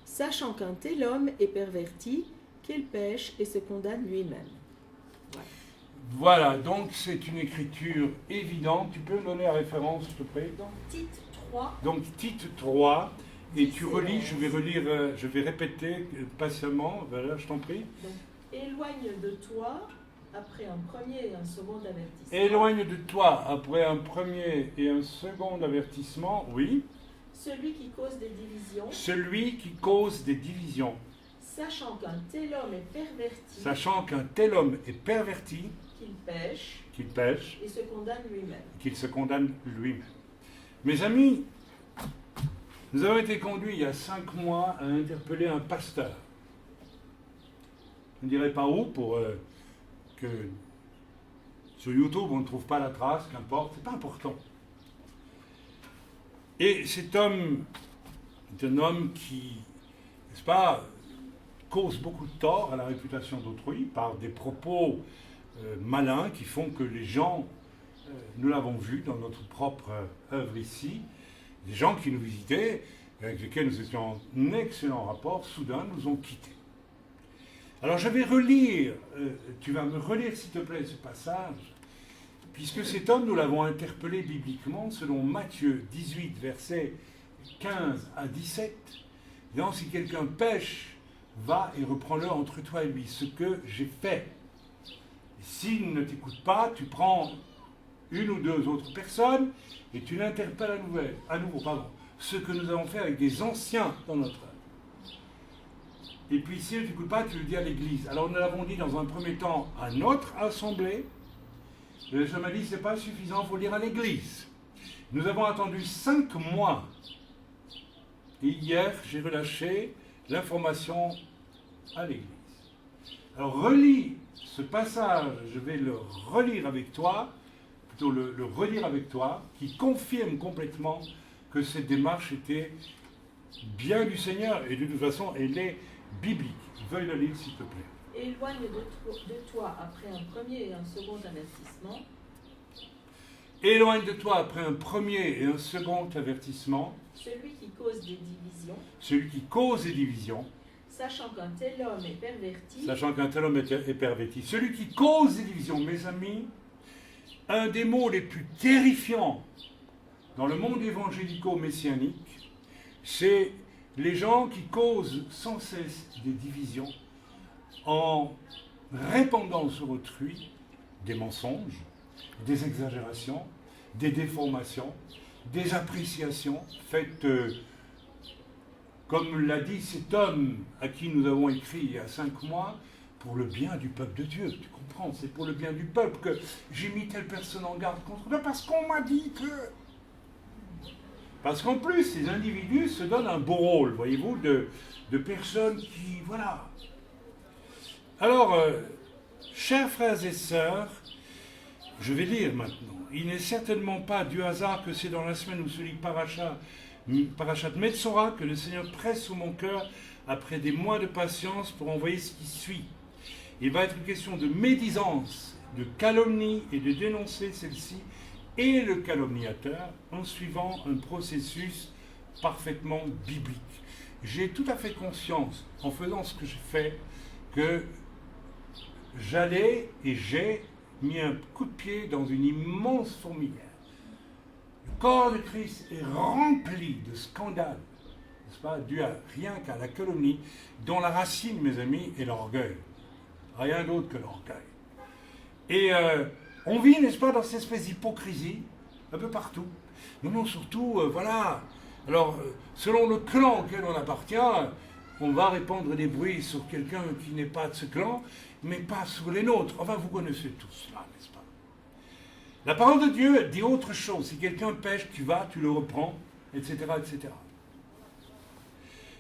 sachant qu'un tel homme est perverti, qu'il pêche et se condamne lui-même. Voilà, donc c'est une écriture évidente. Tu peux me donner la référence, s'il te plaît? Donc Tite 3. Donc Tite 3, et tu relis, je vais relire, je vais répéter patiemment, voilà, je t'en prie. Donc, éloigne de toi, après un premier et un second avertissement. Éloigne de toi, après un premier et un second avertissement, oui. Celui qui cause des divisions. Celui qui cause des divisions. Sachant qu'un tel homme est perverti. Sachant qu'un tel homme est perverti. Qu'il pêche. Et se condamne lui-même. Qu'il se condamne lui-même. Mes amis, nous avons été conduits il y a 5 mois à interpeller un pasteur. Je ne dirai pas où pour que sur YouTube on ne trouve pas la trace, qu'importe, c'est pas important. Et cet homme est un homme qui, n'est-ce pas, cause beaucoup de tort à la réputation d'autrui par des propos malins qui font que les gens, nous l'avons vu dans notre propre œuvre ici, des gens qui nous visitaient, avec lesquels nous étions en excellent rapport, soudain nous ont quittés. Alors je vais relire, tu vas me relire s'il te plaît ce passage, puisque cet homme, nous l'avons interpellé bibliquement selon Matthieu 18, versets 15 à 17. Donc si quelqu'un pêche, va et reprends-le entre toi et lui, ce que j'ai fait. Et s'il ne t'écoute pas, tu prends 1 ou 2 autres personnes et tu l'interpelles à nouveau. Ce que nous avons fait avec des anciens dans notre œuvre. Et puis s'il ne t'écoute pas, tu le dis à l'église. Alors nous l'avons dit dans un premier temps à notre assemblée. Le je m'a dit, ce n'est pas suffisant, il faut lire à l'église. Nous avons attendu 5 mois. Et hier, j'ai relâché l'information à l'église. Alors, relis ce passage, je vais le relire avec toi, plutôt le relire avec toi, qui confirme complètement que cette démarche était bien du Seigneur, et de toute façon, elle est biblique. Veuille le lire, s'il te plaît. Éloigne de toi après un premier et un second avertissement. Éloigne de toi après un premier et un second avertissement. Celui qui cause des divisions. Celui qui cause des divisions. Sachant qu'un tel homme est perverti. Sachant qu'un tel homme est perverti. Celui qui cause des divisions, mes amis, un des mots les plus terrifiants dans le monde évangélico-messianique, c'est les gens qui causent sans cesse des divisions en répandant sur autrui des mensonges, des exagérations, des déformations, des appréciations faites, comme l'a dit cet homme à qui nous avons écrit il y a 5 mois, pour le bien du peuple de Dieu. Tu comprends, c'est pour le bien du peuple que j'ai mis telle personne en garde contre toi, parce qu'on m'a dit que... Parce qu'en plus, ces individus se donnent un beau rôle, voyez-vous, de personnes qui... Voilà. Alors, chers frères et sœurs, je vais lire maintenant. Il n'est certainement pas du hasard que c'est dans la semaine où se lit Parashat Metzora que le Seigneur presse sur mon cœur après des mois de patience pour envoyer ce qui suit. Il va être question de médisance, de calomnie et de dénoncer celle-ci et le calomniateur en suivant un processus parfaitement biblique. J'ai tout à fait conscience, en faisant ce que je fais, que j'allais et j'ai mis un coup de pied dans une immense fourmilière. Le corps de Christ est rempli de scandales, n'est-ce pas, dû à rien qu'à la calomnie, dont la racine, mes amis, est l'orgueil. Rien d'autre que l'orgueil. Et on vit, n'est-ce pas, dans cette espèce d'hypocrisie, un peu partout. Non, surtout, voilà. Alors, selon le clan auquel on appartient, on va répandre des bruits sur quelqu'un qui n'est pas de ce clan, mais pas sur les nôtres. Enfin, vous connaissez tout cela, n'est-ce pas? La parole de Dieu dit autre chose. Si quelqu'un pêche, tu vas, tu le reprends, etc., etc.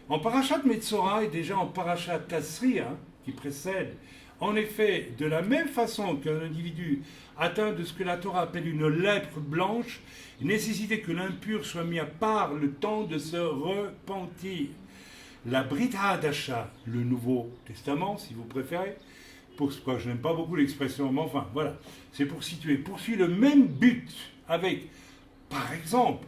En Parashat Metzora et déjà en Parashat Tasri, qui précède, en effet, de la même façon qu'un individu atteint de ce que la Torah appelle une lèpre blanche, nécessitait que l'impur soit mis à part le temps de se repentir. La Brit Hadasha, le Nouveau Testament, si vous préférez, pour ce que je n'aime pas beaucoup l'expression, mais enfin, voilà, c'est pour situer, poursuit le même but avec, par exemple,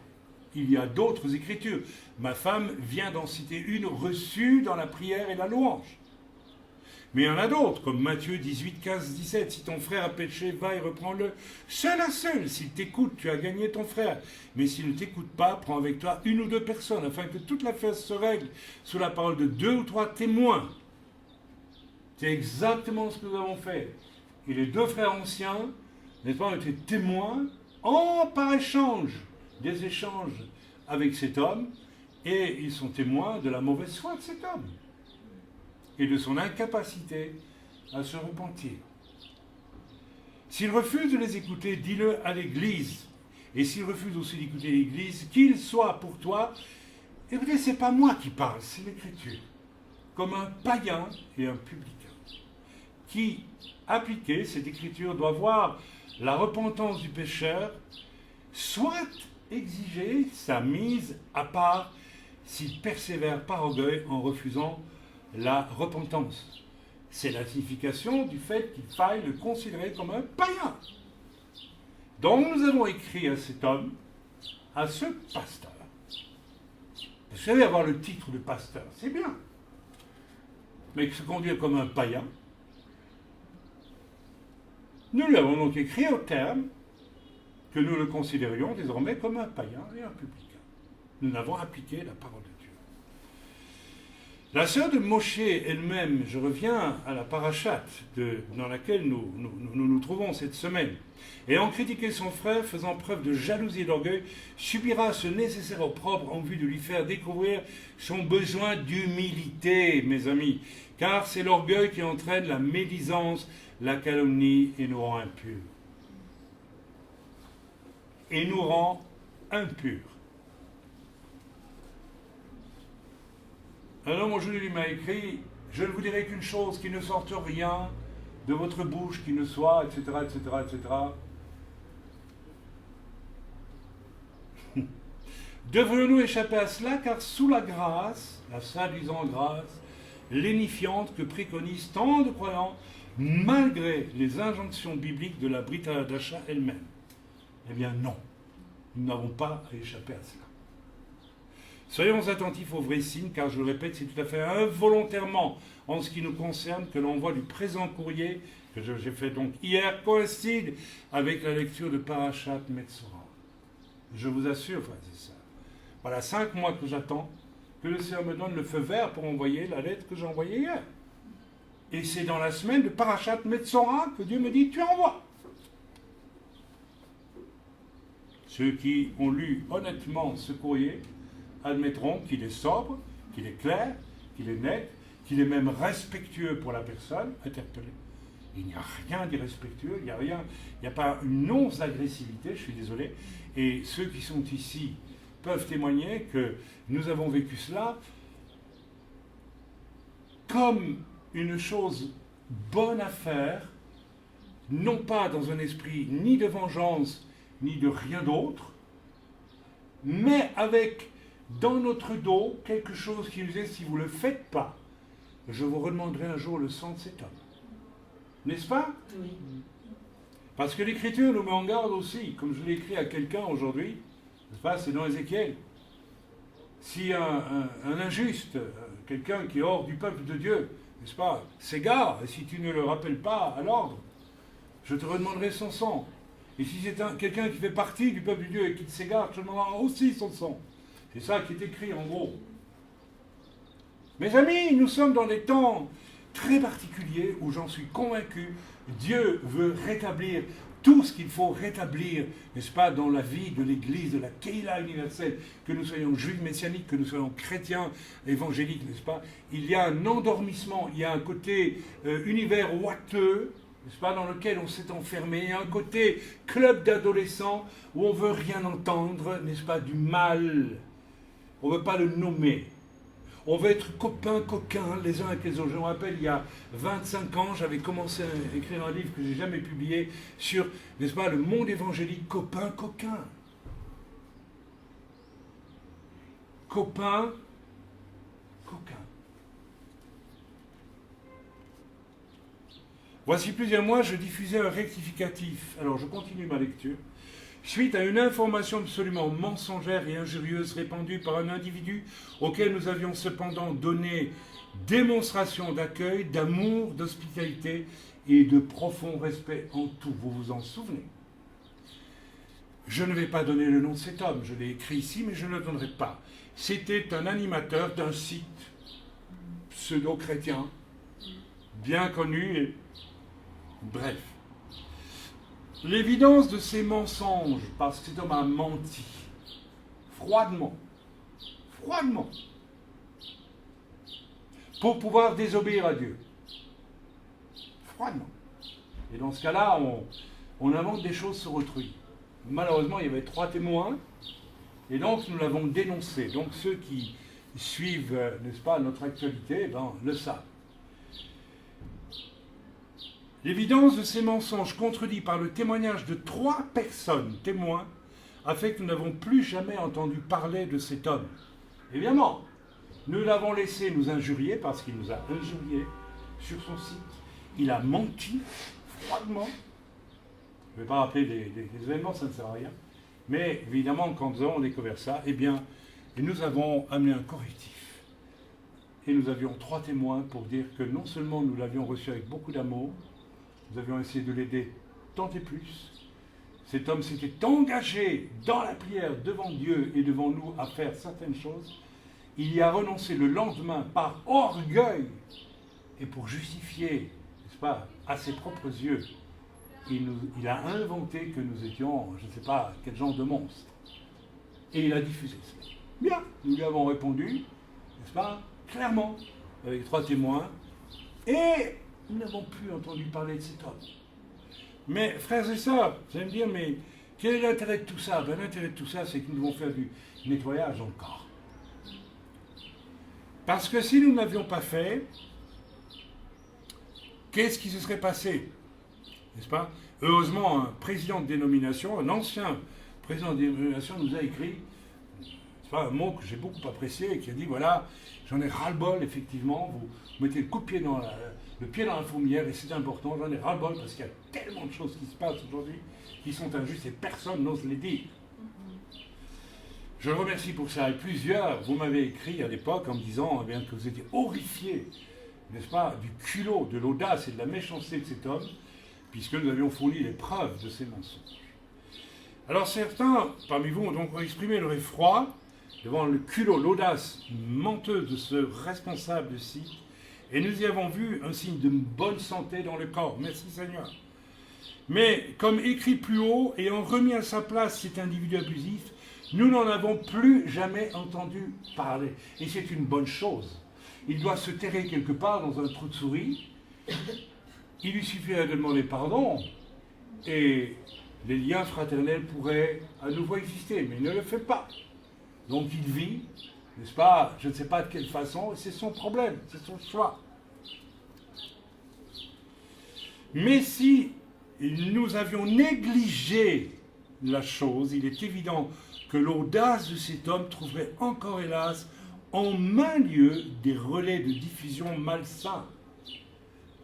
il y a d'autres écritures. Ma femme vient d'en citer une reçue dans la prière et la louange. Mais il y en a d'autres, comme Matthieu 18, 15, 17. Si ton frère a péché, va et reprends-le seul à seul. S'il t'écoute, tu as gagné ton frère. Mais s'il ne t'écoute pas, prends avec toi 1 ou 2 personnes, afin que toute l'affaire se règle sous la parole de 2 ou 3 témoins. C'est exactement ce que nous avons fait. Et les 2 frères anciens, n'est-ce pas, ont été témoins par échange, des échanges avec cet homme, et ils sont témoins de la mauvaise foi de cet homme et de son incapacité à se repentir. S'il refuse de les écouter, dis-le à l'Église. Et s'il refuse aussi d'écouter l'Église, qu'il soit pour toi, écoutez, c'est pas moi qui parle, c'est l'Écriture, comme un païen et un publicain, qui, appliqué, cette Écriture doit voir la repentance du pécheur, soit exiger sa mise à part s'il persévère par orgueil en refusant la repentance. C'est la signification du fait qu'il faille le considérer comme un païen. Donc nous avons écrit à cet homme, à ce pasteur. Vous savez, avoir le titre de pasteur, c'est bien. Mais se conduire comme un païen, nous lui avons donc écrit au terme que nous le considérions désormais comme un païen et un publicain. Nous avons appliqué la parole de Dieu. La sœur de Moshe elle-même, je reviens à la parachate dans laquelle nous trouvons cette semaine, ayant critiqué son frère, faisant preuve de jalousie et d'orgueil, subira ce nécessaire opprobre en vue de lui faire découvrir son besoin d'humilité, mes amis, car c'est l'orgueil qui entraîne la médisance, la calomnie et nous rend impurs. Et nous rend impurs. Un homme aujourd'hui m'a écrit « Je ne vous dirai qu'une chose, qu'il ne sorte rien de votre bouche, qui ne soit, etc., etc., etc. » Devrions-nous échapper à cela, car sous la grâce, la soi-disant grâce, lénifiante que préconisent tant de croyants, malgré les injonctions bibliques de la Brit Hadasha elle-même. Eh bien non, nous n'avons pas à échapper à cela. Soyons attentifs aux vrais signes, car je le répète, c'est tout à fait involontairement, en ce qui nous concerne, que l'envoi du présent courrier, que j'ai fait donc hier, coïncide avec la lecture de Parashat Metzora. Je vous assure, frères et sœurs, voilà 5 mois que j'attends que le Seigneur me donne le feu vert pour envoyer la lettre que j'ai envoyée hier. Et c'est dans la semaine de Parashat Metzora que Dieu me dit, tu envoies. Ceux qui ont lu honnêtement ce courrier admettront qu'il est sobre, qu'il est clair, qu'il est net, qu'il est même respectueux pour la personne interpellée. Il n'y a rien d'irrespectueux, il n'y a pas une once d'agressivité, je suis désolé. Et ceux qui sont ici peuvent témoigner que nous avons vécu cela comme une chose bonne à faire, non pas dans un esprit ni de vengeance, ni de rien d'autre, mais avec dans notre dos quelque chose qui nous dit, si vous ne le faites pas, je vous redemanderai un jour le sang de cet homme. N'est-ce pas? Oui. Parce que l'Écriture nous met en garde aussi, comme je l'ai écrit à quelqu'un aujourd'hui, n'est-ce pas? C'est dans Ézéchiel. Si un injuste, quelqu'un qui est hors du peuple de Dieu, n'est-ce pas, s'égare, et si tu ne le rappelles pas à l'ordre, je te redemanderai son sang. Et si c'est quelqu'un qui fait partie du peuple de Dieu et qui s'égare, je te demanderai aussi son sang. C'est ça qui est écrit en gros. Mes amis, nous sommes dans des temps très particuliers où j'en suis convaincu, Dieu veut rétablir tout ce qu'il faut rétablir, n'est-ce pas, dans la vie de l'Église, de la Keila universelle, que nous soyons juifs messianiques, que nous soyons chrétiens évangéliques, n'est-ce pas? Il y a un endormissement, il y a un côté univers ouateux, n'est-ce pas, dans lequel on s'est enfermé, il y a un côté club d'adolescents où on ne veut rien entendre, n'est-ce pas, du mal. On ne veut pas le nommer. On veut être copains, coquins, les uns avec les autres. Je me rappelle, il y a 25 ans, j'avais commencé à écrire un livre que je n'ai jamais publié sur, n'est-ce pas, le monde évangélique, copains, coquins. Copains, coquins. Voici plusieurs mois, je diffusais un rectificatif. Alors, je continue ma lecture. Suite à une information absolument mensongère et injurieuse répandue par un individu auquel nous avions cependant donné démonstration d'accueil, d'amour, d'hospitalité et de profond respect en tout. Vous vous en souvenez? Je ne vais pas donner le nom de cet homme, je l'ai écrit ici, mais je ne le donnerai pas. C'était un animateur d'un site pseudo-chrétien, bien connu et... Bref. L'évidence de ces mensonges, parce que cet homme a menti, froidement, pour pouvoir désobéir à Dieu. Froidement. Et dans ce cas-là, on invente des choses sur autrui. Malheureusement, il y avait 3 témoins, et donc nous l'avons dénoncé. Donc ceux qui suivent, n'est-ce pas, notre actualité, le savent. L'évidence de ces mensonges contredits par le témoignage de 3 personnes témoins a fait que nous n'avons plus jamais entendu parler de cet homme. Évidemment, nous l'avons laissé nous injurier parce qu'il nous a injuriés sur son site. Il a menti froidement. Je ne vais pas rappeler des événements, ça ne sert à rien. Mais évidemment, quand nous avons découvert ça, eh bien, nous avons amené un correctif. Et nous avions 3 témoins pour dire que non seulement nous l'avions reçu avec beaucoup d'amour, nous avions essayé de l'aider tant et plus. Cet homme s'était engagé dans la prière devant Dieu et devant nous à faire certaines choses. Il y a renoncé le lendemain par orgueil et pour justifier, n'est-ce pas, à ses propres yeux. Il a inventé que nous étions, je ne sais pas, quel genre de monstre. Et il a diffusé ça. Bien, nous lui avons répondu, n'est-ce pas, clairement, avec 3 témoins. Et nous n'avons plus entendu parler de cet homme. Mais, frères et sœurs, vous allez me dire, mais quel est l'intérêt de tout ça? Ben, l'intérêt de tout ça, c'est que nous devons faire du nettoyage dans le corps. Parce que si nous ne l'avions pas fait, qu'est-ce qui se serait passé? N'est-ce pas? Heureusement, un président de dénomination, un ancien président de dénomination nous a écrit, c'est pas un mot que j'ai beaucoup apprécié, et qui a dit, voilà, j'en ai ras-le-bol, effectivement, vous mettez le coup de pied dans le pied dans la fourmilière, et c'est important, j'en ai ras-le-bol, parce qu'il y a tellement de choses qui se passent aujourd'hui, qui sont injustes, et personne n'ose les dire. Je le remercie pour ça, et plusieurs, vous m'avez écrit à l'époque en me disant eh bien, que vous étiez horrifiés, n'est-ce pas, du culot, de l'audace et de la méchanceté de cet homme, puisque nous avions fourni les preuves de ces mensonges. Alors certains, parmi vous, ont donc exprimé leur effroi devant le culot, l'audace menteuse de ce responsable de site, Et nous y avons vu un signe de bonne santé dans le corps. Merci Seigneur. Mais comme écrit plus haut, ayant remis à sa place cet individu abusif, nous n'en avons plus jamais entendu parler. Et c'est une bonne chose. Il doit se terrer quelque part dans un trou de souris. Il lui suffirait de demander pardon et les liens fraternels pourraient à nouveau exister. Mais il ne le fait pas. Donc il vit, n'est-ce pas, je ne sais pas de quelle façon, et c'est son problème, c'est son choix. Mais si nous avions négligé la chose, il est évident que l'audace de cet homme trouverait encore, hélas, en maint lieu des relais de diffusion malsains.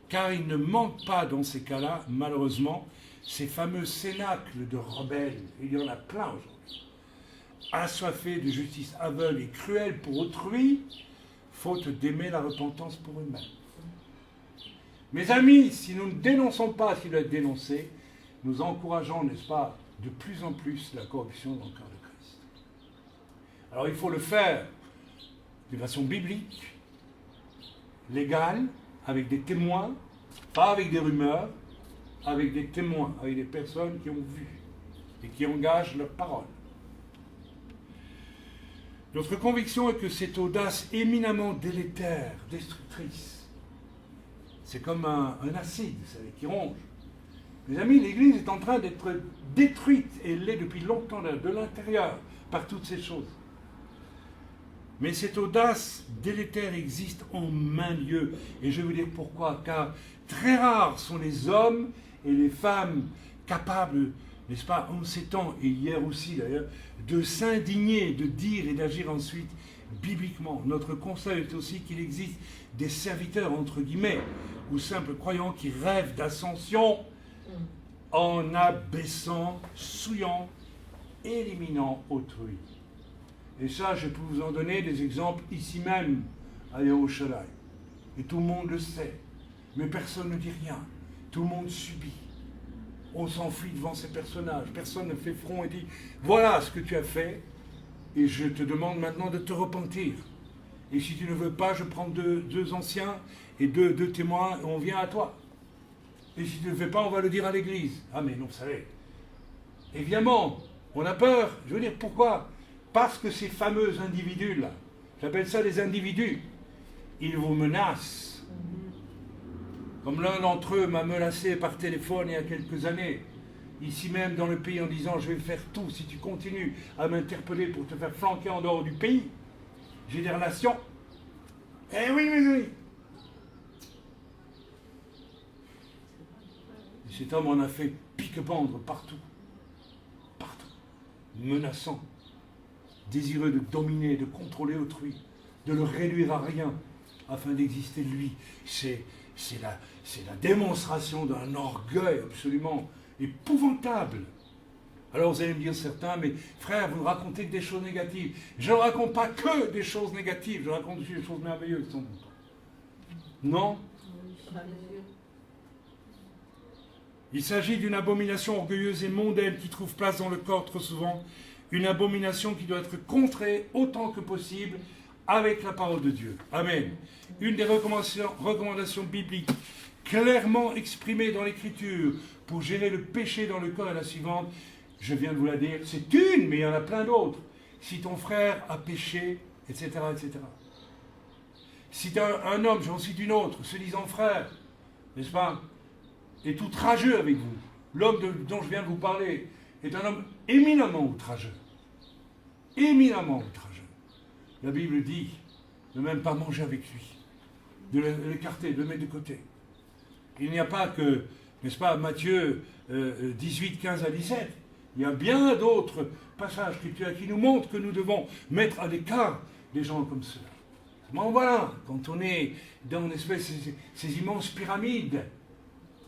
Car il ne manque pas dans ces cas-là, malheureusement, ces fameux cénacles de rebelles, il y en a plein aujourd'hui, assoiffés de justice aveugle et cruelle pour autrui, faute d'aimer la repentance pour eux-mêmes. Mes amis, si nous ne dénonçons pas ce qui doit être dénoncé, nous encourageons, n'est-ce pas, de plus en plus la corruption dans le corps de Christ. Alors il faut le faire de façon biblique, légale, avec des témoins, pas avec des rumeurs, avec des témoins, avec des personnes qui ont vu et qui engagent leur parole. Notre conviction est que cette audace éminemment délétère, destructrice, c'est comme un acide, vous savez, qui ronge. Mes amis, l'Église est en train d'être détruite, et elle l'est depuis longtemps de l'intérieur, par toutes ces choses. Mais cette audace délétère existe en maint lieu. Et je vais vous dire pourquoi. Car très rares sont les hommes et les femmes capables, n'est-ce pas, en ces temps, et hier aussi d'ailleurs, de s'indigner, de dire et d'agir ensuite bibliquement. Notre constat est aussi qu'il existe des serviteurs, entre guillemets, ou simples croyants qui rêvent d'ascension en abaissant, souillant, éliminant autrui. Et ça, je peux vous en donner des exemples ici même, à Yerushalayim. Et tout le monde le sait. Mais personne ne dit rien. Tout le monde subit. On s'enfuit devant ces personnages. Personne ne fait front et dit « Voilà ce que tu as fait, et je te demande maintenant de te repentir. Et si tu ne veux pas, je prends deux anciens et deux témoins, et on vient à toi. Et si tu ne le fais pas, on va le dire à l'église. » Ah mais non, vous savez. Évidemment, on a peur. Je veux dire, pourquoi ? Parce que ces fameux individus-là, j'appelle ça des individus, ils vous menacent. Comme l'un d'entre eux m'a menacé par téléphone il y a quelques années, ici même dans le pays, en disant « Je vais faire tout si tu continues à m'interpeller pour te faire flanquer en dehors du pays. J'ai des relations. » Eh oui, mais oui. Et cet homme en a fait pique-pendre partout. Partout. Menaçant. Désireux de dominer, de contrôler autrui, de le réduire à rien, afin d'exister lui. C'est la démonstration d'un orgueil absolument épouvantable. Alors vous allez me dire certains, mais frère, vous ne racontez que des choses négatives. Je ne raconte pas que des choses négatives, je raconte aussi des choses merveilleuses. Non ? Il s'agit d'une abomination orgueilleuse et mondaine qui trouve place dans le corps trop souvent. Une abomination qui doit être contrée autant que possible avec la parole de Dieu. Amen. Une des recommandations bibliques clairement exprimées dans l'Écriture pour gérer le péché dans le corps est la suivante. Je viens de vous la dire. C'est une, mais il y en a plein d'autres. Si ton frère a péché, etc., etc. Si un homme, j'en cite une autre, se disant frère, n'est-ce pas, est outrageux avec vous, l'homme dont je viens de vous parler est un homme éminemment outrageux. Éminemment outrageux. La Bible dit de même pas manger avec lui, de l'écarter, de le mettre de côté. Il n'y a pas que, n'est-ce pas, Matthieu 18, 15 à 17. Il y a bien d'autres passages scripturaires qui nous montrent que nous devons mettre à l'écart des gens comme cela. Bon voilà, quand on est dans une espèce ces immenses pyramides,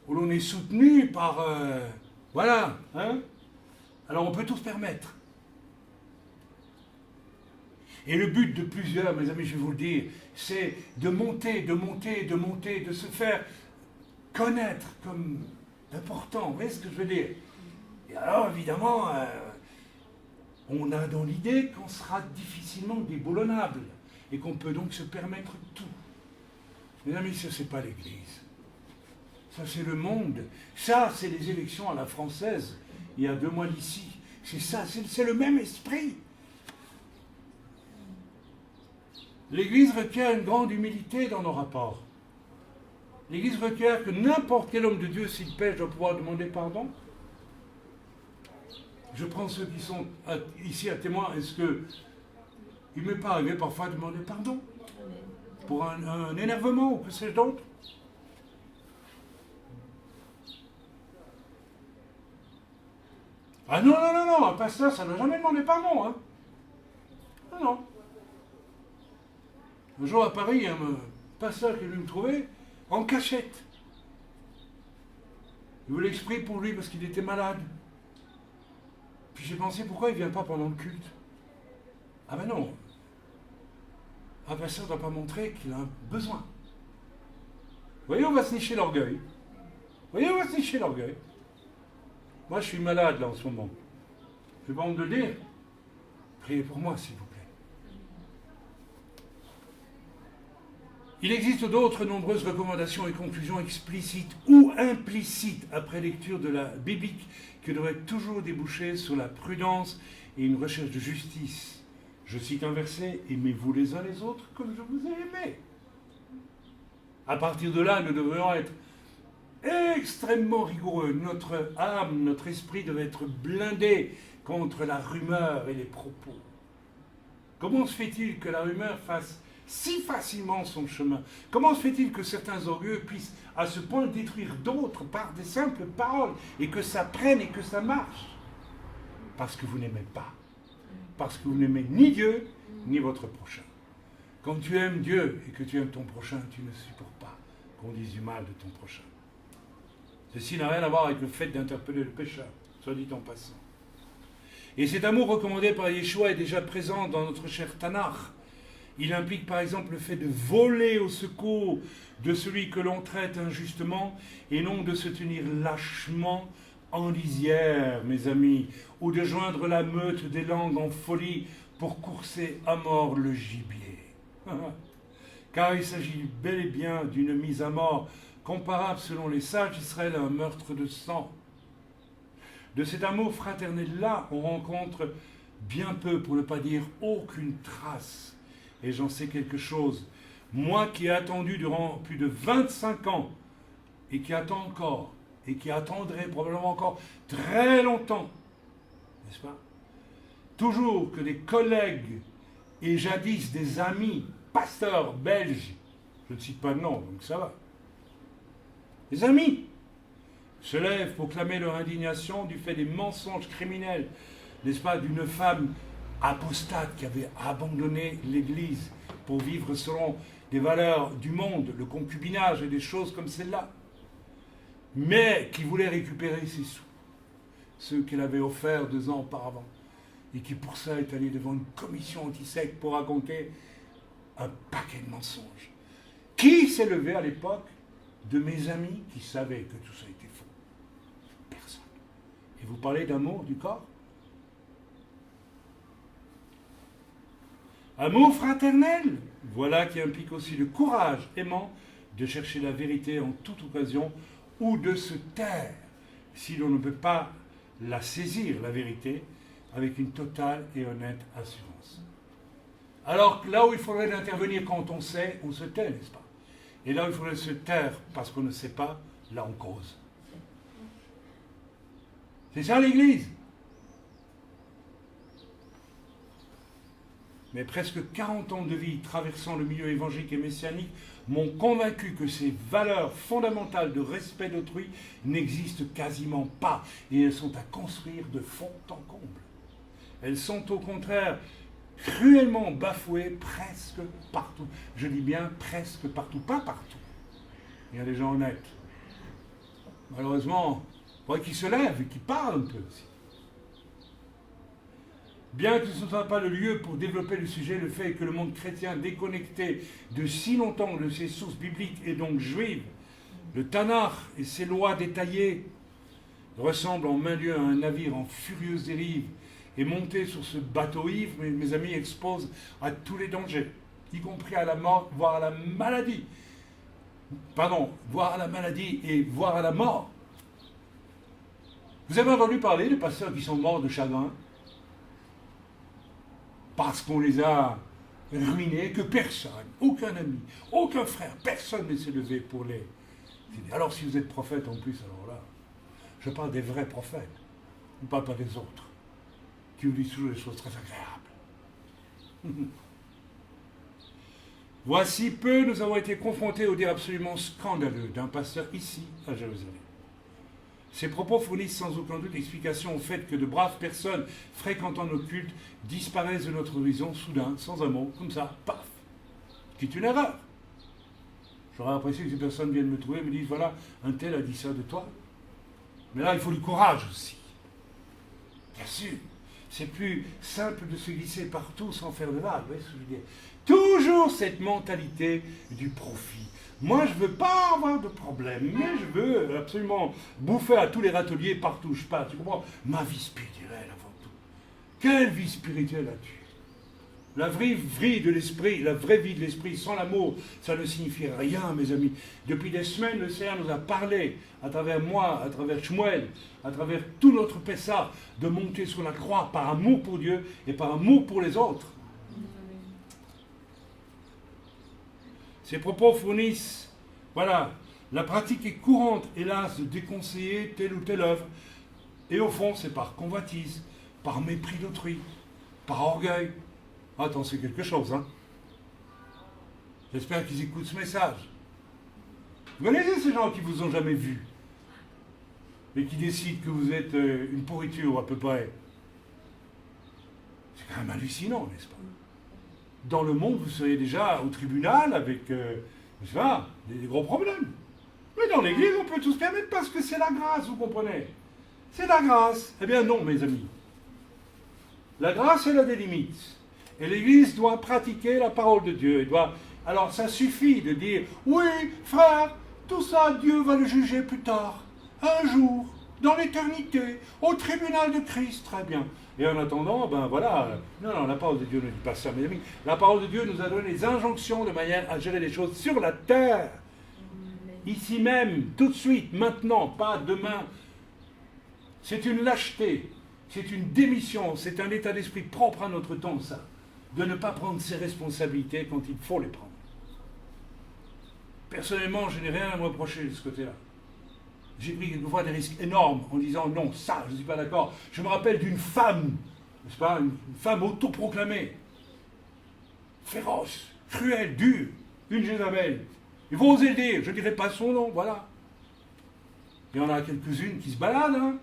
où l'on est soutenu par... voilà, hein. Alors on peut tout se permettre. Et le but de plusieurs, mes amis, je vais vous le dire, c'est de monter, de se faire connaître comme important. Vous voyez ce que je veux dire? Et alors, évidemment, on a dans l'idée qu'on sera difficilement déboulonnable et qu'on peut donc se permettre tout. Mes amis, ça, c'est pas l'Église. Ça, c'est le monde. Ça, c'est les élections à la française, il y a 2 mois d'ici. C'est ça, c'est le même esprit. L'Église requiert une grande humilité dans nos rapports. L'Église requiert que n'importe quel homme de Dieu, s'il pêche, doit pouvoir demander pardon. Je prends ceux qui sont ici à témoin. Est-ce que il m'est pas arrivé parfois de demander pardon pour un énervement ou que sais-je d'autre? Ah non, non, non, non, un pasteur, ça n'a jamais demandé pardon, hein. Non, non. Un jour à Paris, il y a un pasteur qui est venu me trouver en cachette. Il voulait exprès pour lui parce qu'il était malade. Puis j'ai pensé, pourquoi il ne vient pas pendant le culte? Ah ben non. Un pasteur ne doit pas montrer qu'il a un besoin. Vous voyez, on va se nicher l'orgueil. Vous voyez, on va se nicher l'orgueil. Moi, je suis malade là en ce moment. Je n'ai pas honte de le dire. Priez pour moi, s'il vous plaît. Il existe d'autres nombreuses recommandations et conclusions explicites ou implicites après lecture de la biblique qui devraient toujours déboucher sur la prudence et une recherche de justice. Je cite un verset, « Aimez-vous les uns les autres comme je vous ai aimés. » À partir de là, nous devrions être extrêmement rigoureux. Notre âme, notre esprit devait être blindé contre la rumeur et les propos. Comment se fait-il que la rumeur fasse si facilement son chemin? Comment se fait-il que certains orgueilleux puissent à ce point détruire d'autres par des simples paroles et que ça prenne et que ça marche? Parce que vous n'aimez pas. Parce que vous n'aimez ni Dieu ni votre prochain. Quand tu aimes Dieu et que tu aimes ton prochain, tu ne supportes pas qu'on dise du mal de ton prochain. Ceci n'a rien à voir avec le fait d'interpeller le pécheur, soit dit en passant. Et cet amour recommandé par Yeshua est déjà présent dans notre cher Tanakh. Il implique par exemple le fait de voler au secours de celui que l'on traite injustement et non de se tenir lâchement en lisière, mes amis, ou de joindre la meute des langues en folie pour courser à mort le gibier. Car il s'agit bel et bien d'une mise à mort comparable selon les sages d'Israël à un meurtre de sang. De cet amour fraternel-là, on rencontre bien peu, pour ne pas dire aucune trace. Et j'en sais quelque chose. Moi qui ai attendu durant plus de 25 ans, et qui attends encore, et qui attendrai probablement encore très longtemps, n'est-ce pas? Toujours que des collègues et jadis des amis, pasteurs belges, je ne cite pas de nom, donc ça va, des amis, se lèvent pour clamer leur indignation du fait des mensonges criminels, n'est-ce pas, d'une femme apostate qui avait abandonné l'Église pour vivre selon des valeurs du monde, le concubinage et des choses comme celle-là, mais qui voulait récupérer ses sous, ceux qu'elle avait offerts 2 ans auparavant, et qui pour ça est allé devant une commission anti-secte pour raconter un paquet de mensonges. Qui s'est levé à l'époque de mes amis qui savaient que tout ça était faux? Personne. Et vous parlez d'amour du corps? Amour fraternel, voilà qui implique aussi le courage aimant de chercher la vérité en toute occasion ou de se taire si l'on ne peut pas la saisir, la vérité, avec une totale et honnête assurance. Alors là où il faudrait intervenir quand on sait, on se tait, n'est-ce pas? Et là où il faudrait se taire parce qu'on ne sait pas, là on cause. C'est ça l'Église. Mais presque 40 ans de vie traversant le milieu évangélique et messianique m'ont convaincu que ces valeurs fondamentales de respect d'autrui n'existent quasiment pas et elles sont à construire de fond en comble. Elles sont au contraire cruellement bafouées presque partout. Je dis bien presque partout, pas partout. Il y a des gens honnêtes. Malheureusement, il faudrait qu'ils se lèvent et qu'ils parlent un peu aussi. Bien que ce ne soit pas le lieu pour développer le sujet, le fait que le monde chrétien déconnecté de si longtemps de ses sources bibliques et donc juives, le Tanakh et ses lois détaillées, ressemble en main lieu à un navire en furieuse dérive et monter sur ce bateau ivre, mes amis, expose à tous les dangers, y compris à la mort, voire à la maladie. voire à la maladie et voire à la mort. Vous avez entendu parler des pasteurs qui sont morts de chagrin parce qu'on les a ruinés, que personne, aucun ami, aucun frère, personne ne s'est levé pour les aider. Alors si vous êtes prophète en plus, alors là, je parle des vrais prophètes, je ne parle pas des autres, qui vous disent toujours des choses très agréables. Voici peu, nous avons été confrontés au dire absolument scandaleux d'un pasteur ici à Jérusalem. Ces propos fournissent sans aucun doute l'explication au fait que de braves personnes fréquentant nos cultes disparaissent de notre horizon soudain, sans un mot, comme ça, paf, qui est une erreur. J'aurais apprécié que ces personnes viennent me trouver et me disent, voilà, un tel a dit ça de toi. Mais là, il faut du courage aussi. Bien sûr, c'est plus simple de se glisser partout sans faire de vagues, vous voyez ce que je veux dire. Toujours cette mentalité du profit. Moi, je ne veux pas avoir de problème, mais je veux absolument bouffer à tous les râteliers partout où je passe. Tu comprends? Ma vie spirituelle avant tout. Quelle vie spirituelle as-tu? La vraie vie de l'esprit, la vraie vie de l'esprit, sans l'amour, ça ne signifie rien, mes amis. Depuis des semaines, le Seigneur nous a parlé, à travers moi, à travers Shmuel, à travers tout notre Pessah, de monter sur la croix par amour pour Dieu et par amour pour les autres. Ces propos fournissent, voilà, la pratique est courante, hélas, de déconseiller telle ou telle œuvre. Et au fond, c'est par convoitise, par mépris d'autrui, par orgueil. Attends, c'est quelque chose, hein. J'espère qu'ils écoutent ce message. Vous connaissez ces gens qui vous ont jamais vu et qui décident que vous êtes une pourriture à peu près. C'est quand même hallucinant, n'est-ce pas? Dans le monde, vous seriez déjà au tribunal avec, n'est-ce pas, des gros problèmes. Mais dans l'église, on peut tout se permettre parce que c'est la grâce, vous comprenez? C'est la grâce. Eh bien non, mes amis. La grâce, elle a des limites. Et l'Église doit pratiquer la parole de Dieu. Alors ça suffit de dire, oui, frère, tout ça, Dieu va le juger plus tard, un jour, dans l'éternité, au tribunal de Christ, très bien. Et en attendant, ben voilà, non, la parole de Dieu ne dit pas ça, mes amis. La parole de Dieu nous a donné des injonctions de manière à gérer les choses sur la terre. Ici même, tout de suite, maintenant, pas demain. C'est une lâcheté, c'est une démission, c'est un état d'esprit propre à notre temps, ça. De ne pas prendre ses responsabilités quand il faut les prendre. Personnellement, je n'ai rien à me reprocher de ce côté-là. J'ai pris quelquefois des risques énormes en disant non, ça, je ne suis pas d'accord. Je me rappelle d'une femme, n'est-ce pas, une femme autoproclamée, féroce, cruelle, dure, une Jézabel. Il faut oser le dire, je ne dirai pas son nom, voilà. Il y en a quelques-unes qui se baladent, hein.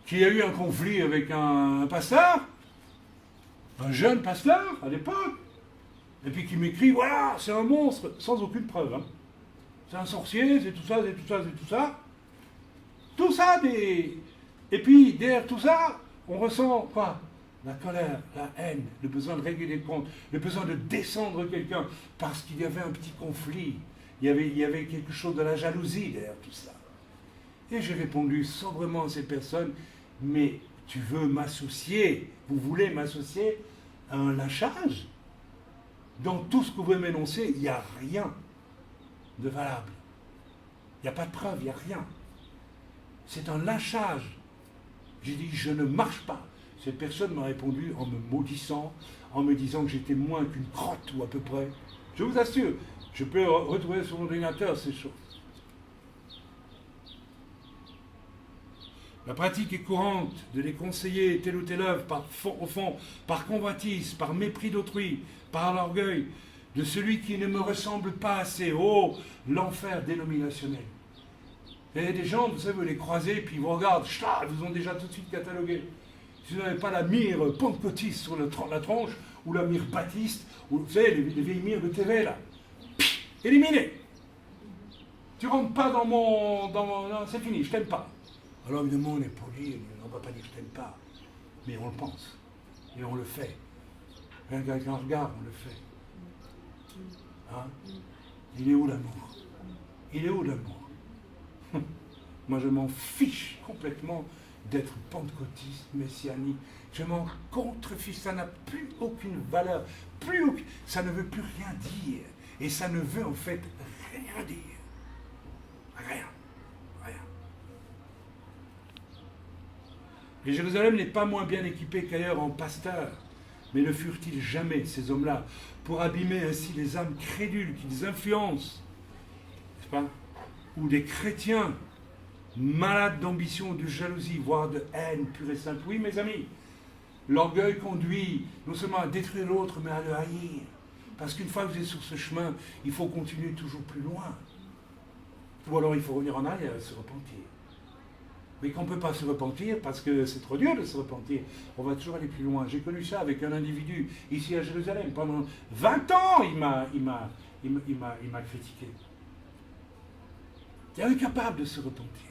Qui a eu un conflit avec un pasteur, un jeune pasteur à l'époque, et puis qui m'écrit, voilà, c'est un monstre, sans aucune preuve. Hein. C'est un sorcier, c'est tout ça, c'est tout ça, c'est tout ça. Tout ça, et puis derrière tout ça, on ressent quoi? La colère, la haine, le besoin de régler des comptes, le besoin de descendre quelqu'un, parce qu'il y avait un petit conflit, il y avait quelque chose de la jalousie derrière tout ça. Et j'ai répondu sobrement à ces personnes, mais tu veux m'associer, vous voulez m'associer à un lâchage? Dans tout ce que vous m'énoncez, il n'y a rien de valable. Il n'y a pas de preuve, il n'y a rien. C'est un lâchage. J'ai dit, je ne marche pas. Cette personne m'a répondu en me maudissant, en me disant que j'étais moins qu'une crotte ou à peu près. Je vous assure, je peux retrouver sur mon ordinateur ces choses. La pratique est courante de les conseiller telle ou telle œuvre, au fond, par convoitise, par mépris d'autrui, par l'orgueil de celui qui ne me ressemble pas assez. Oh, l'enfer dénominationnel. Il y a des gens, vous savez, vous les croisez, puis ils vous regardent, ils vous ont déjà tout de suite catalogué. Si vous n'avez pas la mire pentecôtiste sur la tronche, ou la mire baptiste, ou vous savez, les vieilles mires de TV, là, éliminé. Tu rentres pas dans mon... Non, c'est fini, je t'aime pas. Alors évidemment, on est poli, on ne va pas dire que je t'aime pas, mais on le pense, et on le fait. Rien qu'avec un regard, on le fait. Hein? Il est où l'amour? Il est où l'amour? Moi, je m'en fiche complètement d'être pentecôtiste, messianique. Je m'en contrefiche, ça n'a plus aucune valeur. ça ne veut plus rien dire. Et ça ne veut en fait rien dire. Rien. Rien. Et Jérusalem n'est pas moins bien équipée qu'ailleurs en pasteurs. Mais ne furent-ils jamais, ces hommes-là, pour abîmer ainsi les âmes crédules qu'ils influencent, n'est-ce pas? Ou des chrétiens malades d'ambition, de jalousie, voire de haine pure et simple. Oui, mes amis, l'orgueil conduit non seulement à détruire l'autre, mais à le haïr. Parce qu'une fois que vous êtes sur ce chemin, il faut continuer toujours plus loin. Ou alors il faut revenir en arrière et se repentir. Mais qu'on ne peut pas se repentir parce que c'est trop dur de se repentir. On va toujours aller plus loin. J'ai connu ça avec un individu ici à Jérusalem. Pendant 20 ans, il m'a critiqué. Il est incapable de se repentir.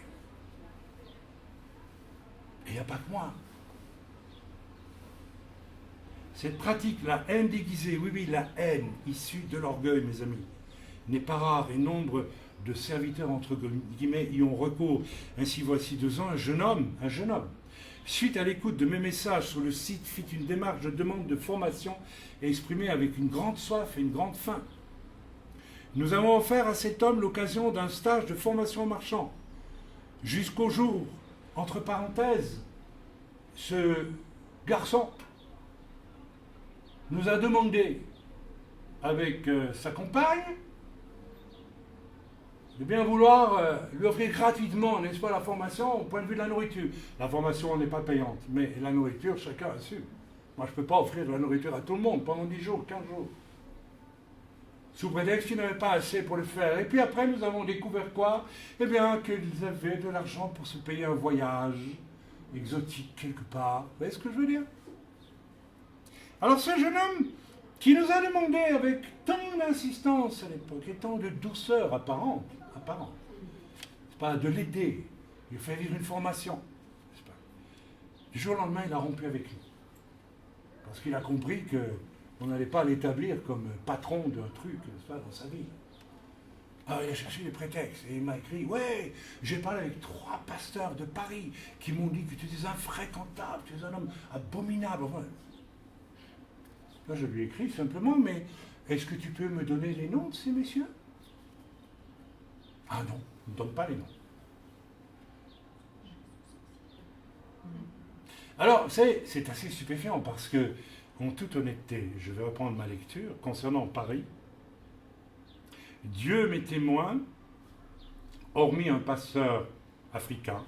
Et il n'y a pas que moi. Cette pratique, la haine déguisée, oui, la haine issue de l'orgueil, mes amis, n'est pas rare et nombre de serviteurs, entre guillemets, y ont recours. Ainsi, voici 2 ans, un jeune homme, suite à l'écoute de mes messages sur le site, fit une démarche de demande de formation et exprimée avec une grande soif et une grande faim. Nous avons offert à cet homme l'occasion d'un stage de formation marchand. Jusqu'au jour, entre parenthèses, ce garçon nous a demandé, avec sa compagne, de bien vouloir lui offrir gratuitement, n'est-ce pas, la formation au point de vue de la nourriture. La formation n'est pas payante, mais la nourriture, chacun assume. Moi, je ne peux pas offrir de la nourriture à tout le monde pendant 10 jours, 15 jours. Sous prétexte qu'ils n'avaient pas assez pour le faire. Et puis après, nous avons découvert quoi? Eh bien, qu'ils avaient de l'argent pour se payer un voyage exotique quelque part. Vous voyez ce que je veux dire? Alors ce jeune homme qui nous a demandé avec tant d'insistance à l'époque et tant de douceur apparente, c'est pas de l'aider, il fait vivre une formation, c'est pas. Du jour au lendemain, il a rompu avec nous. Parce qu'il a compris qu'on n'allait pas l'établir comme patron d'un truc, n'est-ce pas, dans sa vie. Alors il a cherché des prétextes et il m'a écrit, ouais, j'ai parlé avec 3 pasteurs de Paris qui m'ont dit que tu es infréquentable, tu es un homme abominable. Enfin, là, je lui ai écrit simplement, mais est-ce que tu peux me donner les noms de ces messieurs? Ah non, il ne donne pas les noms. Alors, c'est assez stupéfiant parce que, en toute honnêteté, je vais reprendre ma lecture concernant Paris. Dieu m'est témoin, hormis un pasteur africain,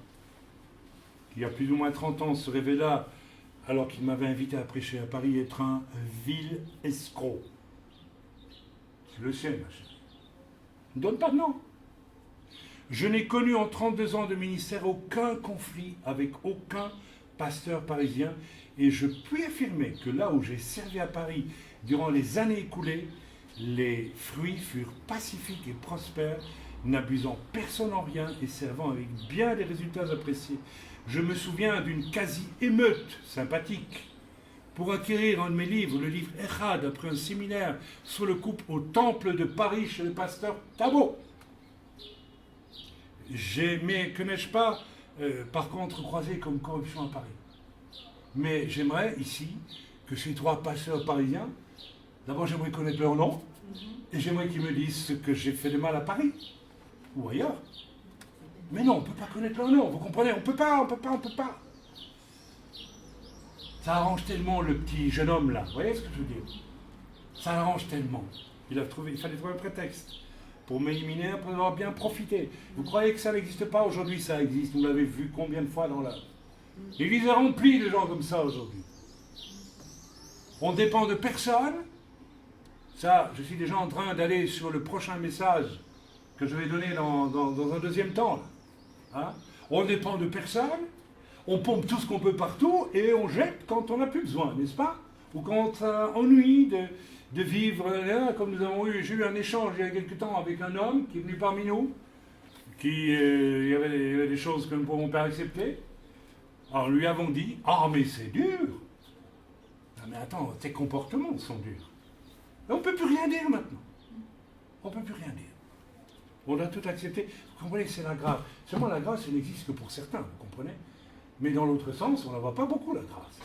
qui a plus ou moins 30 ans se révéla alors qu'il m'avait invité à prêcher à Paris, être un vil escroc. C'est le sien, ma chérie. Ne donne pas de nom. Je n'ai connu en 32 ans de ministère aucun conflit avec aucun pasteur parisien et je puis affirmer que là où j'ai servi à Paris durant les années écoulées, les fruits furent pacifiques et prospères, n'abusant personne en rien et servant avec bien des résultats appréciés. Je me souviens d'une quasi-émeute sympathique pour acquérir un de mes livres, le livre Echad, après un séminaire sur le couple au temple de Paris chez le pasteur Tabot. Mais que n'ai-je pas, par contre, croisé comme corruption à Paris. Mais j'aimerais ici que ces 3 pasteurs parisiens, d'abord j'aimerais connaître leur nom, et j'aimerais qu'ils me disent ce que j'ai fait de mal à Paris, ou ailleurs. Mais non, on ne peut pas connaître leur nom, vous comprenez? On ne peut pas. Ça arrange tellement le petit jeune homme là, vous voyez ce que je veux dire? Ça arrange tellement. Il fallait trouver un prétexte pour m'éliminer après avoir bien profité. Vous croyez que ça n'existe pas? Aujourd'hui, ça existe. Vous l'avez vu combien de fois dans la... L'Église est remplie de gens comme ça aujourd'hui. On dépend de personne. Ça, je suis déjà en train d'aller sur le prochain message que je vais donner dans un deuxième temps. Là. Hein? On dépend de personne, on pompe tout ce qu'on peut partout et on jette quand on n'a plus besoin, n'est-ce pas? Ou quand on s'ennuie de vivre, là, comme j'ai eu un échange il y a quelque temps avec un homme qui est venu parmi nous, il y avait des choses que nous ne pouvons pas accepter. Alors lui avons dit, ah mais c'est dur. Ah mais attends, tes comportements sont durs. Et on ne peut plus rien dire maintenant. On ne peut plus rien dire. On a tout accepté. Vous comprenez, c'est la grâce. Seulement la grâce, elle n'existe que pour certains, vous comprenez? Mais dans l'autre sens, on n'en voit pas beaucoup, la grâce.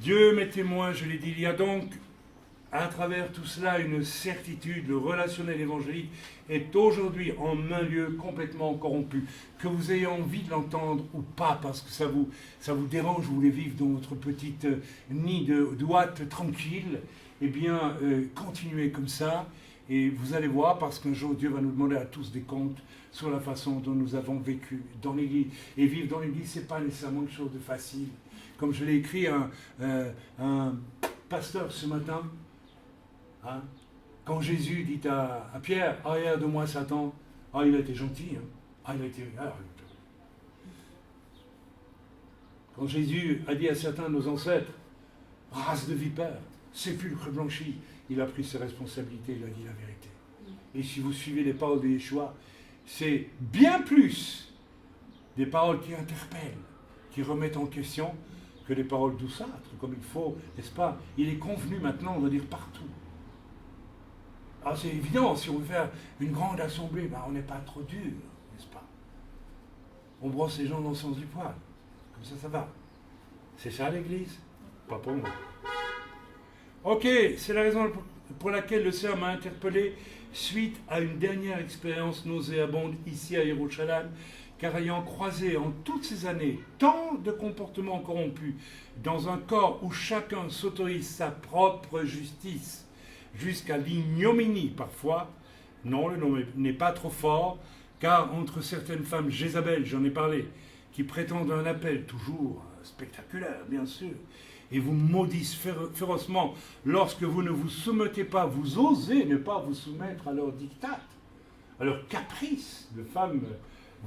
Dieu m'est témoin, je l'ai dit, il y a donc à travers tout cela une certitude, le relationnel évangélique est aujourd'hui en un lieu complètement corrompu. Que vous ayez envie de l'entendre ou pas, parce que ça vous dérange, vous voulez vivre dans votre petite nid de ouate tranquille, eh bien, continuez comme ça, et vous allez voir, parce qu'un jour, Dieu va nous demander à tous des comptes sur la façon dont nous avons vécu dans l'Église. Et vivre dans l'Église, ce n'est pas nécessairement une chose de facile. Comme je l'ai écrit à un pasteur ce matin, hein, quand Jésus dit à Pierre, « Arrière de moi, Satan », ah, il a été gentil. Hein. Ah, il a été... Quand Jésus a dit à certains de nos ancêtres, « Race de vipères, sépulcre blanchi », il a pris ses responsabilités, il a dit la vérité. Et si vous suivez les paroles de Yeshua, c'est bien plus des paroles qui interpellent, qui remettent en question, que des paroles douceâtres, comme il faut, n'est-ce pas? Il est convenu maintenant de dire partout. Alors c'est évident, si on veut faire une grande assemblée, ben on n'est pas trop dur, n'est-ce pas? On brosse les gens dans le sens du poil. Comme ça va. C'est ça l'Église? Pas pour moi. Ok, c'est la raison pour laquelle le Seigneur m'a interpellé suite à une dernière expérience nauséabonde ici à Yerushalayim, car ayant croisé en toutes ces années tant de comportements corrompus dans un corps où chacun s'autorise sa propre justice, jusqu'à l'ignominie parfois, non, le nom n'est pas trop fort, car entre certaines femmes, Jézabel, j'en ai parlé, qui prétendent un appel toujours spectaculaire, bien sûr, et vous maudissent férocement lorsque vous ne vous soumettez pas, vous osez ne pas vous soumettre à leurs dictats, à leurs caprices de femmes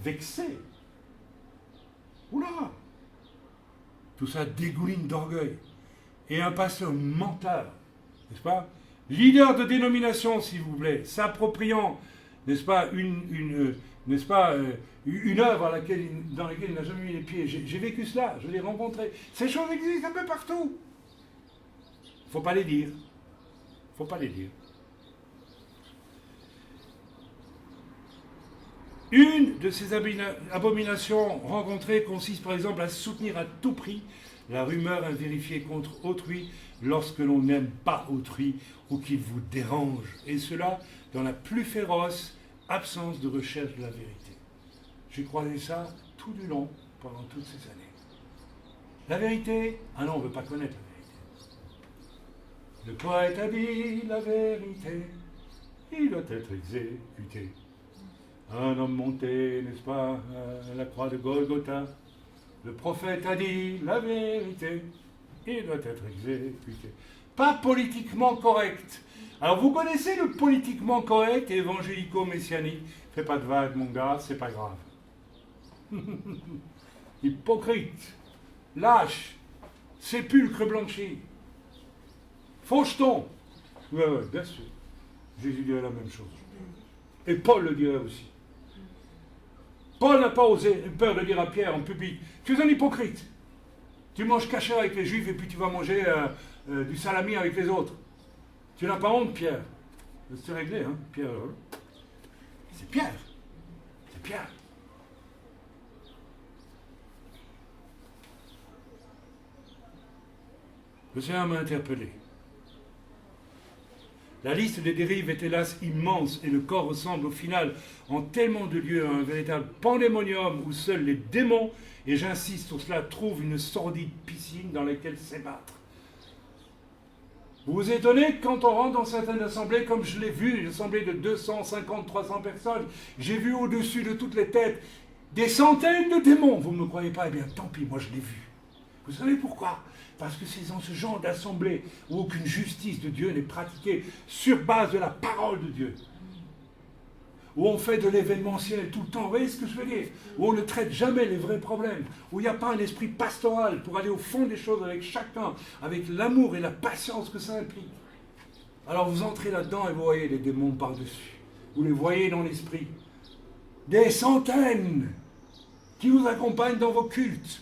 vexées. Oula! Tout ça dégouline d'orgueil. Et un pasteur menteur, n'est-ce pas? Leader de dénomination, s'il vous plaît, s'appropriant, n'est-ce pas, une œuvre dans laquelle il n'a jamais mis les pieds. J'ai vécu cela, je l'ai rencontré. Ces choses existent un peu partout. Il ne faut pas les dire. Il ne faut pas les dire. Une de ces abominations rencontrées consiste par exemple à soutenir à tout prix la rumeur invérifiée contre autrui lorsque l'on n'aime pas autrui ou qu'il vous dérange, et cela dans la plus féroce absence de recherche de la vérité. J'ai croisé ça tout du long pendant toutes ces années. La vérité, ah non, on ne veut pas connaître la vérité. Le poète a dit la vérité, il doit être exécuté. Un homme monté, n'est-ce pas, à la croix de Golgotha. Le prophète a dit la vérité, il doit être exécuté. Pas politiquement correct. Alors vous connaissez le politiquement correct et évangélico-messianique. Fais pas de vague, mon gars, c'est pas grave. Hypocrite, lâche, sépulcre blanchi, faucheton. Oui, bien sûr. Jésus dirait la même chose. Et Paul le dirait aussi. Paul n'a pas osé peur de dire à Pierre en public, tu es un hypocrite. Tu manges cachère avec les Juifs et puis tu vas manger du salami avec les autres. Tu n'as pas honte, Pierre. C'est réglé, hein, Pierre. C'est Pierre. C'est Pierre. Le Seigneur m'a interpellé. La liste des dérives est hélas immense et le corps ressemble au final en tellement de lieux à un véritable pandémonium où seuls les démons, et j'insiste sur cela, trouvent une sordide piscine dans laquelle s'ébattre. Vous vous étonnez quand on rentre dans certaines assemblées, comme je l'ai vu, une assemblée de 250, 300 personnes, j'ai vu au-dessus de toutes les têtes des centaines de démons. Vous ne me croyez pas? Eh bien, tant pis, moi je l'ai vu. Vous savez pourquoi? Parce que c'est dans ce genre d'assemblée où aucune justice de Dieu n'est pratiquée sur base de la parole de Dieu. Où on fait de l'événementiel tout le temps, vous voyez ce que je veux dire? Où on ne traite jamais les vrais problèmes, où il n'y a pas un esprit pastoral pour aller au fond des choses avec chacun, avec l'amour et la patience que ça implique. Alors vous entrez là-dedans et vous voyez les démons par-dessus. Vous les voyez dans l'esprit. Des centaines qui vous accompagnent dans vos cultes.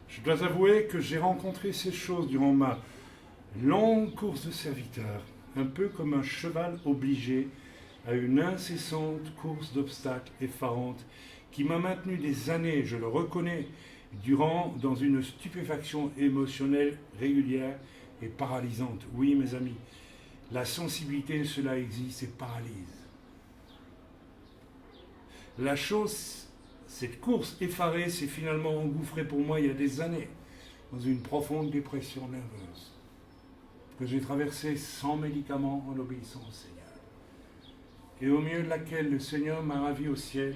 Je dois avouer que j'ai rencontré ces choses durant ma Longue course de serviteur, un peu comme un cheval obligé à une incessante course d'obstacles effarante qui m'a maintenu des années, je le reconnais, dans une stupéfaction émotionnelle régulière et paralysante. Oui, mes amis, la sensibilité, cela existe et paralyse. La chose, cette course effarée s'est finalement engouffrée pour moi il y a des années dans une profonde dépression nerveuse que j'ai traversée sans médicaments en obéissant au Seigneur. Et au milieu de laquelle le Seigneur m'a ravi au ciel,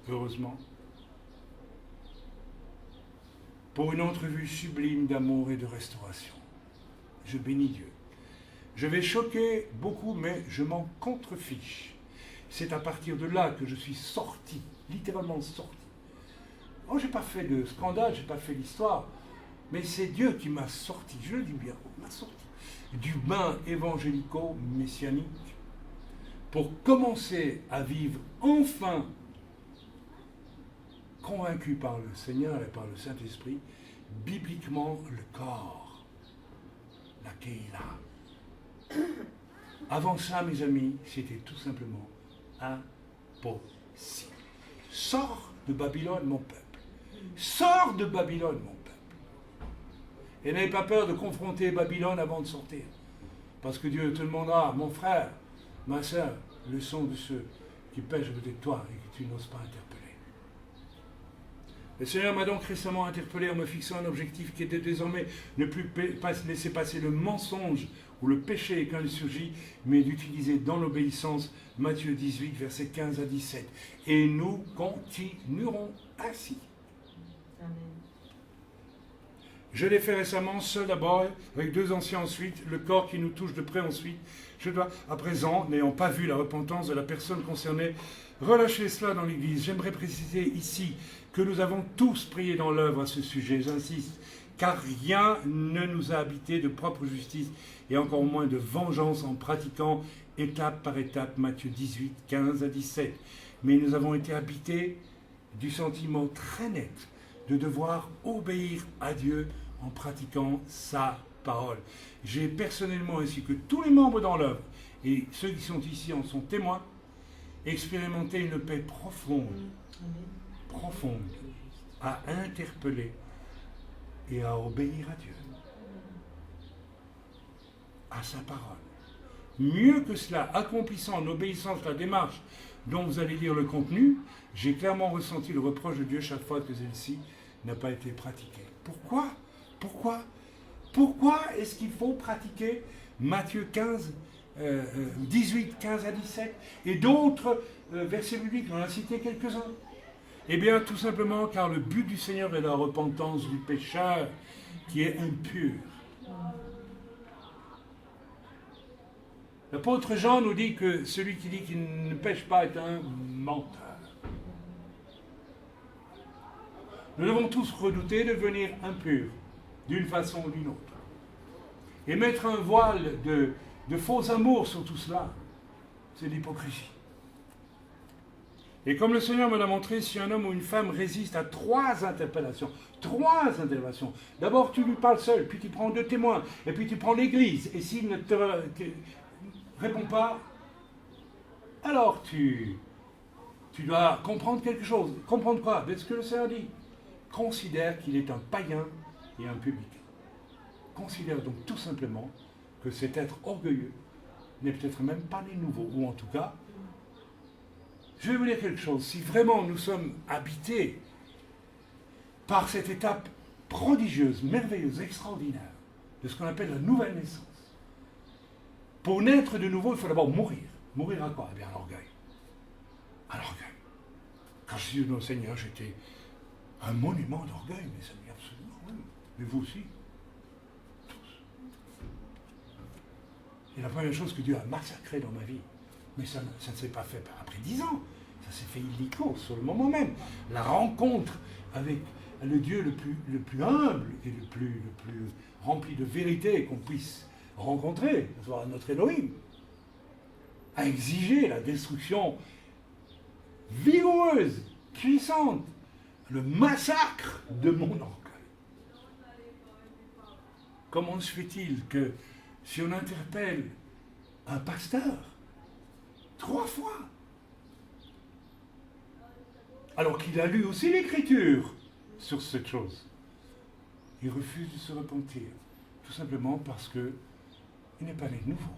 heureusement, pour une entrevue sublime d'amour et de restauration. Je bénis Dieu. Je vais choquer beaucoup, mais je m'en contrefiche. C'est à partir de là que je suis sorti, littéralement sorti. Oh, je n'ai pas fait de scandale, je n'ai pas fait l'histoire, mais c'est Dieu qui m'a sorti, je le dis bien, m'a sorti du bain évangélico-messianique pour commencer à vivre enfin, convaincu par le Seigneur et par le Saint-Esprit, bibliquement le corps, la Keïla. Avant ça, mes amis, c'était tout simplement impossible. Sors de Babylone, mon peuple. Sors de Babylone, mon peuple. Et n'ayez pas peur de confronter Babylone avant de sortir. Parce que Dieu te demandera, mon frère, ma soeur, le son de ceux qui pêchent à côté de toi et que tu n'oses pas interpeller. Le Seigneur m'a donc récemment interpellé en me fixant un objectif qui était désormais ne plus laisser passer le mensonge ou le péché quand il surgit, mais d'utiliser dans l'obéissance Matthieu 18, versets 15 à 17. Et nous continuerons ainsi. Amen. Je l'ai fait récemment, seul d'abord, avec 2 anciens ensuite, le corps qui nous touche de près ensuite. Je dois, à présent, n'ayant pas vu la repentance de la personne concernée, relâcher cela dans l'Église. J'aimerais préciser ici que nous avons tous prié dans l'œuvre à ce sujet, j'insiste, car rien ne nous a habité de propre justice et encore moins de vengeance en pratiquant étape par étape Matthieu 18, 15 à 17. Mais nous avons été habités du sentiment très net de devoir obéir à Dieu en pratiquant sa parole. J'ai personnellement, ainsi que tous les membres dans l'œuvre, et ceux qui sont ici en sont témoins, expérimenté une paix profonde, à interpeller et à obéir à Dieu, à sa parole. Mieux que cela, accomplissant en obéissance la démarche dont vous allez lire le contenu, j'ai clairement ressenti le reproche de Dieu chaque fois que celle-ci n'a pas été pratiquée. Pourquoi est-ce qu'il faut pratiquer Matthieu 18, 15 à 17 et d'autres versets bibliques, on en a cité quelques-uns? Eh bien, tout simplement car le but du Seigneur est la repentance du pécheur qui est impur. L'apôtre Jean nous dit que celui qui dit qu'il ne pêche pas est un menteur. Nous devons tous redouter de devenir impurs, d'une façon ou d'une autre. Et mettre un voile de faux amour sur tout cela, c'est l'hypocrisie. Et comme le Seigneur me l'a montré, si un homme ou une femme résiste à 3 interpellations, d'abord tu lui parles seul, puis tu prends 2 témoins, et puis tu prends l'Église, et s'il ne te répond pas, alors tu dois comprendre quelque chose. Comprendre quoi? C'est ce que le Seigneur dit. Considère qu'il est un païen et un publicain. Considère donc tout simplement que cet être orgueilleux n'est peut-être même pas né nouveau, ou en tout cas, je vais vous dire quelque chose, si vraiment nous sommes habités par cette étape prodigieuse, merveilleuse, extraordinaire, de ce qu'on appelle la nouvelle naissance, pour naître de nouveau, il faut d'abord mourir. Mourir à quoi? Eh bien, à l'orgueil. À l'orgueil. Quand je suis au Seigneur, j'étais un monument d'orgueil, mes amis, absolument. Oui. Mais vous aussi. Tous. Et la première chose que Dieu a massacrée dans ma vie, mais ça ne s'est pas fait après 10 ans, ça s'est fait illico, sur le moment même. La rencontre avec le Dieu le plus humble et le plus rempli de vérité qu'on puisse rencontrer, soit notre Elohim, a exigé la destruction vigoureuse, puissante, le massacre de mon orgueil. comment se fait-il que si on interpelle un pasteur 3 fois, alors qu'il a lu aussi l'Écriture sur cette chose, il refuse de se repentir, tout simplement parce qu'il n'est pas né de nouveau.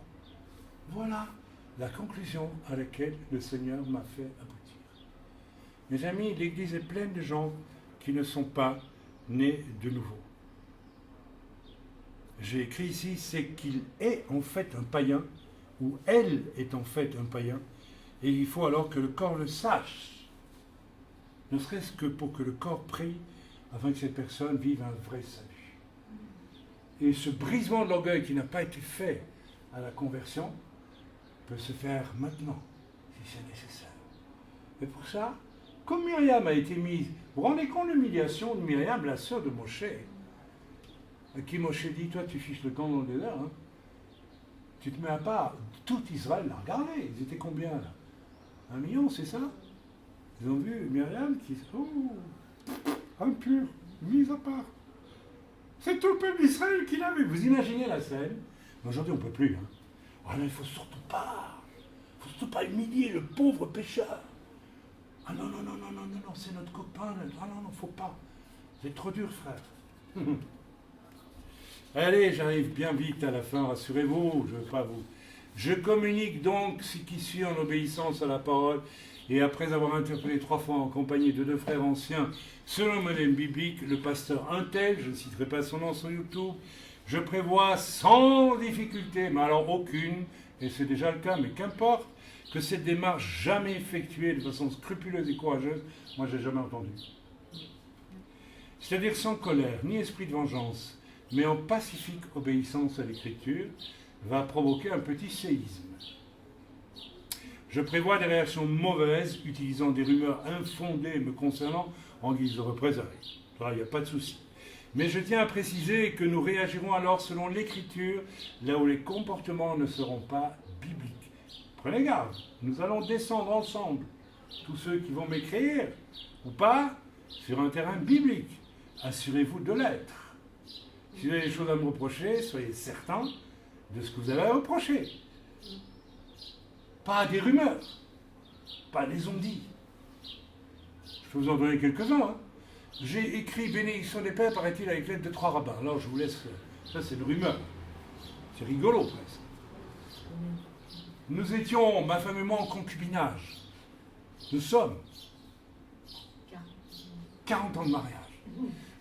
Voilà la conclusion à laquelle le Seigneur m'a fait aboutir. Mes amis, l'Église est pleine de gens qui ne sont pas nés de nouveau. J'ai écrit ici, c'est qu'il est en fait un païen, ou elle est en fait un païen, et il faut alors que le corps le sache, ne serait-ce que pour que le corps prie, afin que cette personne vive un vrai salut. Et ce brisement de l'orgueil qui n'a pas été fait à la conversion peut se faire maintenant, si c'est nécessaire. Et pour ça, comme Myriam a été mise, vous vous rendez compte de l'humiliation de Myriam, la sœur de Moshe, à qui Moshe dit, toi tu fiches le camp dans le désert, hein. Tu te mets à part, tout Israël l'a regardé, ils étaient combien là? 1 million, c'est ça? Ils ont vu Myriam qui, impure, mise à part. C'est tout le peuple d'Israël qui l'a vu. Vous imaginez la scène? Aujourd'hui on ne peut plus. Hein. Oh non, il ne faut surtout pas humilier le pauvre pécheur. Ah non, c'est notre copain. Ah non, faut pas. C'est trop dur, frère. Allez, j'arrive bien vite à la fin, rassurez-vous, je ne veux pas vous. Je communique donc ce qui suit en obéissance à la parole, et après avoir interpellé 3 fois en compagnie de 2 frères anciens, selon le modèle biblique, le pasteur Untel, je ne citerai pas son nom sur YouTube, je prévois sans difficulté, mais alors aucune, et c'est déjà le cas, mais qu'importe, que cette démarche jamais effectuée de façon scrupuleuse et courageuse, moi je n'ai jamais entendu. C'est-à-dire sans colère, ni esprit de vengeance, mais en pacifique obéissance à l'Écriture, va provoquer un petit séisme. Je prévois des réactions mauvaises, utilisant des rumeurs infondées me concernant en guise de représailles. Là, il n'y a pas de souci. Mais je tiens à préciser que nous réagirons alors selon l'Écriture, là où les comportements ne seront pas bibliques. Prenez garde, nous allons descendre ensemble, tous ceux qui vont m'écrire, ou pas, sur un terrain biblique. Assurez-vous de l'être. Si vous avez des choses à me reprocher, soyez certains de ce que vous avez à reprocher. Pas des rumeurs, pas des on-dit. Je peux vous en donner quelques-uns. Hein. J'ai écrit bénédiction des pères, paraît-il, avec l'aide de 3 rabbins. Alors je vous laisse. Ça, c'est une rumeur. C'est rigolo, presque. Nous étions, ma femme et moi, en concubinage. Nous sommes 40 ans de mariage.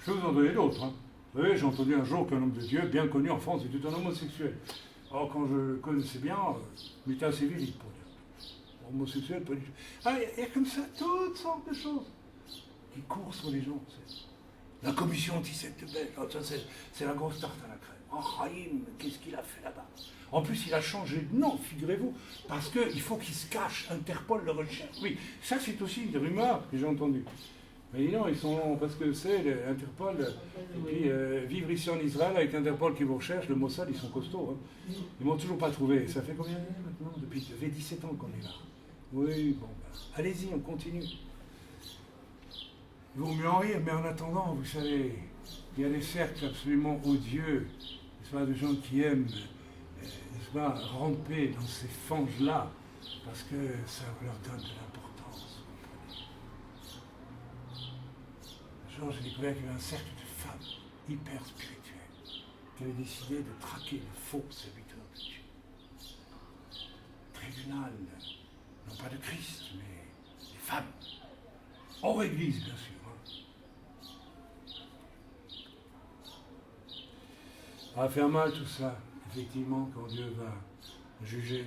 Je peux vous en donner d'autres. Hein. Vous savez, j'ai entendu un jour qu'un homme de Dieu, bien connu en France, était un homosexuel. Alors, quand je le connaissais bien, il était assez viril pour dire. Homosexuel, pas du tout. Ah, il y a comme ça toutes sortes de choses qui courent sur les gens. La commission anti-secte belge, c'est la grosse tarte à la crème. Oh, Raïm, qu'est-ce qu'il a fait là-bas? En plus, il a changé de nom, figurez-vous, parce qu'il faut qu'il se cache. Interpol le recherche. Oui, ça, c'est aussi une rumeur que j'ai entendue. Mais non, ils sont, parce que c'est l'Interpol, et puis vivre ici en Israël avec l'Interpol qui vous recherche, le Mossad, ils sont costauds. Hein. Ils m'ont toujours pas trouvé. Ça fait combien d'années maintenant? Depuis 17 ans qu'on est là. Oui, bon, ben, allez-y, on continue. Il vaut mieux en rire, mais en attendant, vous savez, il y a des cercles absolument odieux, n'est-ce pas, de gens qui aiment, n'est-ce pas, ramper dans ces fanges-là, parce que ça leur donne de l'importance. J'ai découvert qu'il y avait un cercle de femmes hyper spirituelles qui avaient décidé de traquer le faux serviteur de Dieu. Tribunal, non pas de Christ, mais des femmes. Hors Église, bien sûr. Hein. Ça va faire mal tout ça, effectivement, quand Dieu va juger.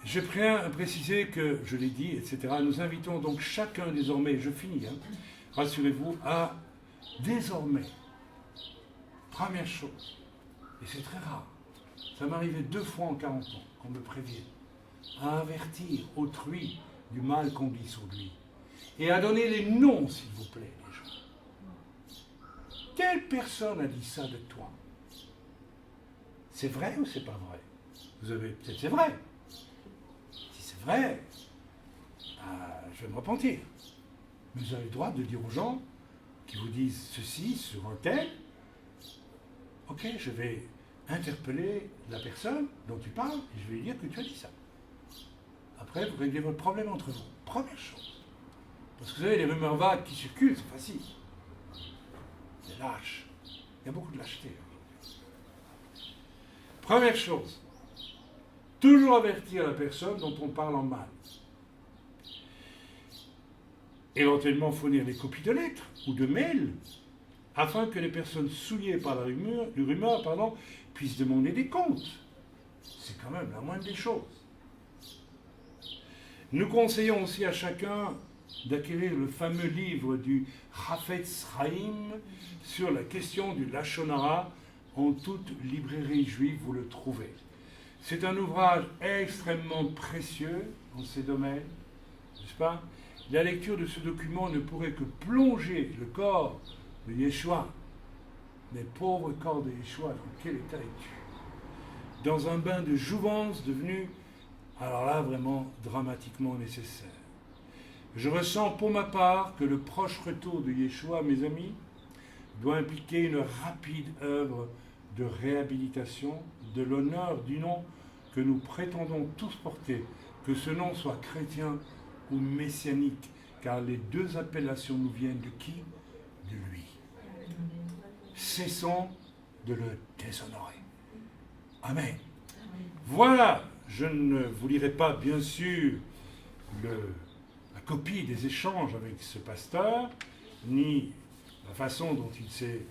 Je tiens à préciser que, je l'ai dit, etc., nous invitons donc chacun désormais, je finis, hein, rassurez-vous, à désormais, première chose, et c'est très rare, ça m'est arrivé 2 fois en 40 ans qu'on me prévienne, à avertir autrui du mal qu'on dit sur lui, et à donner les noms, s'il vous plaît, les gens. Quelle personne a dit ça de toi? C'est vrai ou c'est pas vrai? Vous avez peut-être c'est vrai. C'est vrai, je vais me repentir. Mais vous avez le droit de dire aux gens qui vous disent ceci sur un tel, ok, je vais interpeller la personne dont tu parles et je vais lui dire que tu as dit ça. Après, vous réglez votre problème entre vous. Première chose. Parce que vous savez, les rumeurs vagues qui circulent, c'est facile. C'est lâche. Il y a beaucoup de lâcheté. Première chose. Toujours avertir la personne dont on parle en mal. Éventuellement fournir des copies de lettres ou de mails afin que les personnes souillées par la rumeur puissent demander des comptes. C'est quand même la moindre des choses. Nous conseillons aussi à chacun d'acquérir le fameux livre du Chafetz Chaim sur la question du Lachon Hara. En toute librairie juive, vous le trouvez. C'est un ouvrage extrêmement précieux en ces domaines, n'est-ce pas? La lecture de ce document ne pourrait que plonger le corps de Yeshua, mais pauvre corps de Yeshua, dans quel état es-tu? Dans un bain de jouvence devenu, alors là, vraiment dramatiquement nécessaire. Je ressens pour ma part que le proche retour de Yeshua, mes amis, doit impliquer une rapide œuvre de réhabilitation de l'honneur du nom que nous prétendons tous porter, que ce nom soit chrétien ou messianique, car les deux appellations nous viennent de qui? De lui. Cessons de le déshonorer. Amen. Voilà, je ne vous lirai pas, bien sûr, la copie des échanges avec ce pasteur, ni la façon dont il s'est,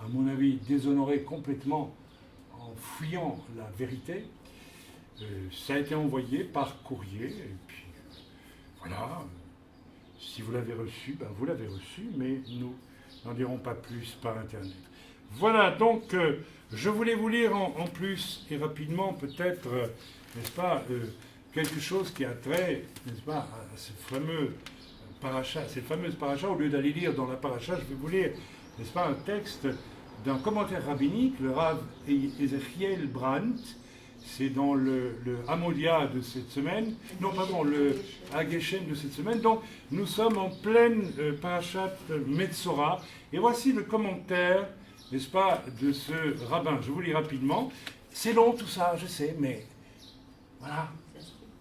à mon avis, déshonoré complètement en fuyant la vérité. Ça a été envoyé par courrier, et puis voilà, si vous l'avez reçu, ben vous l'avez reçu, mais nous n'en dirons pas plus par Internet. Voilà, donc je voulais vous lire en plus et rapidement peut-être, n'est-ce pas, quelque chose qui a trait, n'est-ce pas, à ce fameux paracha, cette fameuse paracha. Au lieu d'aller lire dans la paracha, je vais vous lire, n'est-ce pas, un texte d'un commentaire rabbinique, le Rav Ezechiel Brandt. C'est dans le Hamodia de cette semaine, non pardon, le Hageshen de cette semaine. Donc nous sommes en pleine parashat Metzora, et voici le commentaire, n'est-ce pas, de ce rabbin. Je vous lis rapidement. C'est long tout ça, je sais, mais voilà.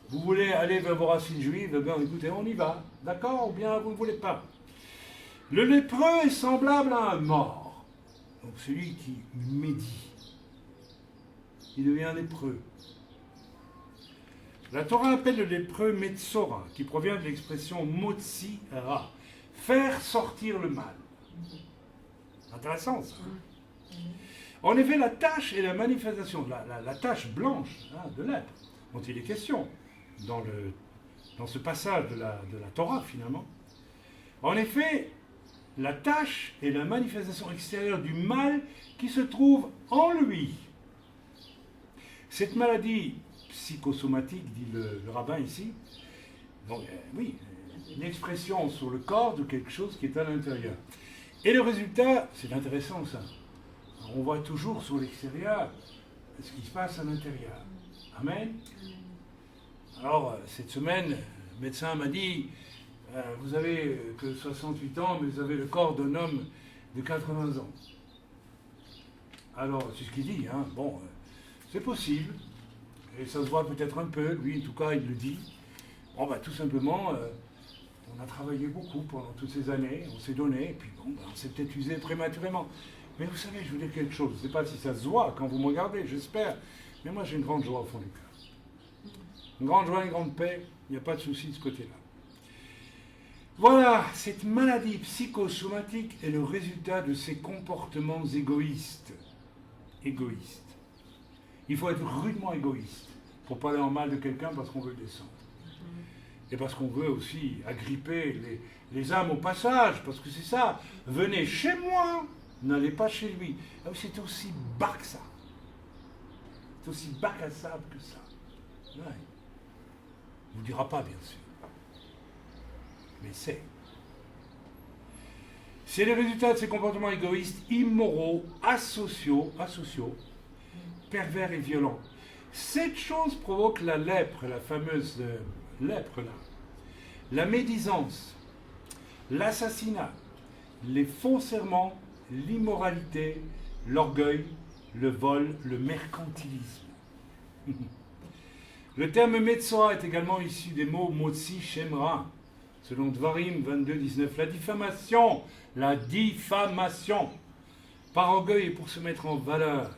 Vous voulez aller vers vos racines juives, eh bien écoutez, on y va, d'accord? Ou bien vous ne voulez pas. Le lépreux est semblable à un mort, donc celui qui médit. Il devient lépreux. La Torah appelle le lépreux Metzora, qui provient de l'expression Motzi Ra, faire sortir le mal. Intéressant ça. En effet, la tache et la manifestation, la tache blanche de lèpre, dont il est question dans ce passage de la Torah finalement, en effet, la tache est la manifestation extérieure du mal qui se trouve en lui. Cette maladie psychosomatique, dit le rabbin ici, donc, oui, une expression sur le corps de quelque chose qui est à l'intérieur. Et le résultat, c'est intéressant ça. On voit toujours sur l'extérieur ce qui se passe à l'intérieur. Amen. Alors, cette semaine, le médecin m'a dit, vous avez que 68 ans, mais vous avez le corps d'un homme de 80 ans. Alors, c'est ce qu'il dit, hein. Bon... c'est possible, et ça se voit peut-être un peu, lui en tout cas il le dit. Bon tout simplement, on a travaillé beaucoup pendant toutes ces années, on s'est donné, et puis on s'est peut-être usé prématurément. Mais vous savez, je vous dis quelque chose, je ne sais pas si ça se voit quand vous me regardez, j'espère, mais moi j'ai une grande joie au fond du cœur. Une grande joie, une grande paix, il n'y a pas de souci de ce côté-là. Voilà, cette maladie psychosomatique est le résultat de ces comportements égoïstes. Il faut être rudement égoïste pour parler en mal de quelqu'un parce qu'on veut le descendre. Et parce qu'on veut aussi agripper les âmes au passage, parce que c'est ça. Venez chez moi, n'allez pas chez lui. C'est aussi bas que ça. C'est aussi bacassable que ça. Ouais. Il ne vous dira pas, bien sûr. Mais c'est. C'est le résultat de ces comportements égoïstes, immoraux, asociaux, pervers et violents. Cette chose provoque la lèpre, la fameuse lèpre là, la médisance, l'assassinat, les faux serments, l'immoralité, l'orgueil, le vol, le mercantilisme. Le terme Metzora est également issu des mots Motzi Shemra, selon Dvarim 22-19. La diffamation, par orgueil et pour se mettre en valeur.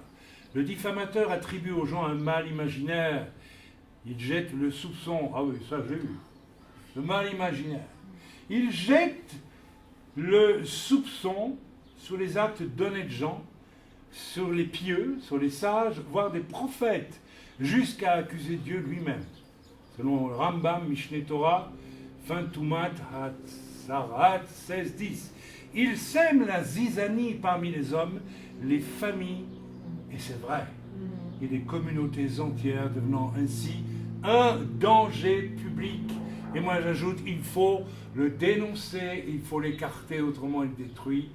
Le diffamateur attribue aux gens un mal imaginaire. Il jette le soupçon. Ah oui, ça j'ai vu. Le mal imaginaire. Il jette le soupçon sur les actes d'honnêtes gens, sur les pieux, sur les sages, voire des prophètes, jusqu'à accuser Dieu lui-même. Selon le Rambam, Mishneh Torah, fin Tumat Hatzarat 16-10. Il sème la zizanie parmi les hommes, les familles, et c'est vrai, et des communautés entières devenant ainsi un danger public. Et moi j'ajoute, il faut le dénoncer, il faut l'écarter, autrement il détruit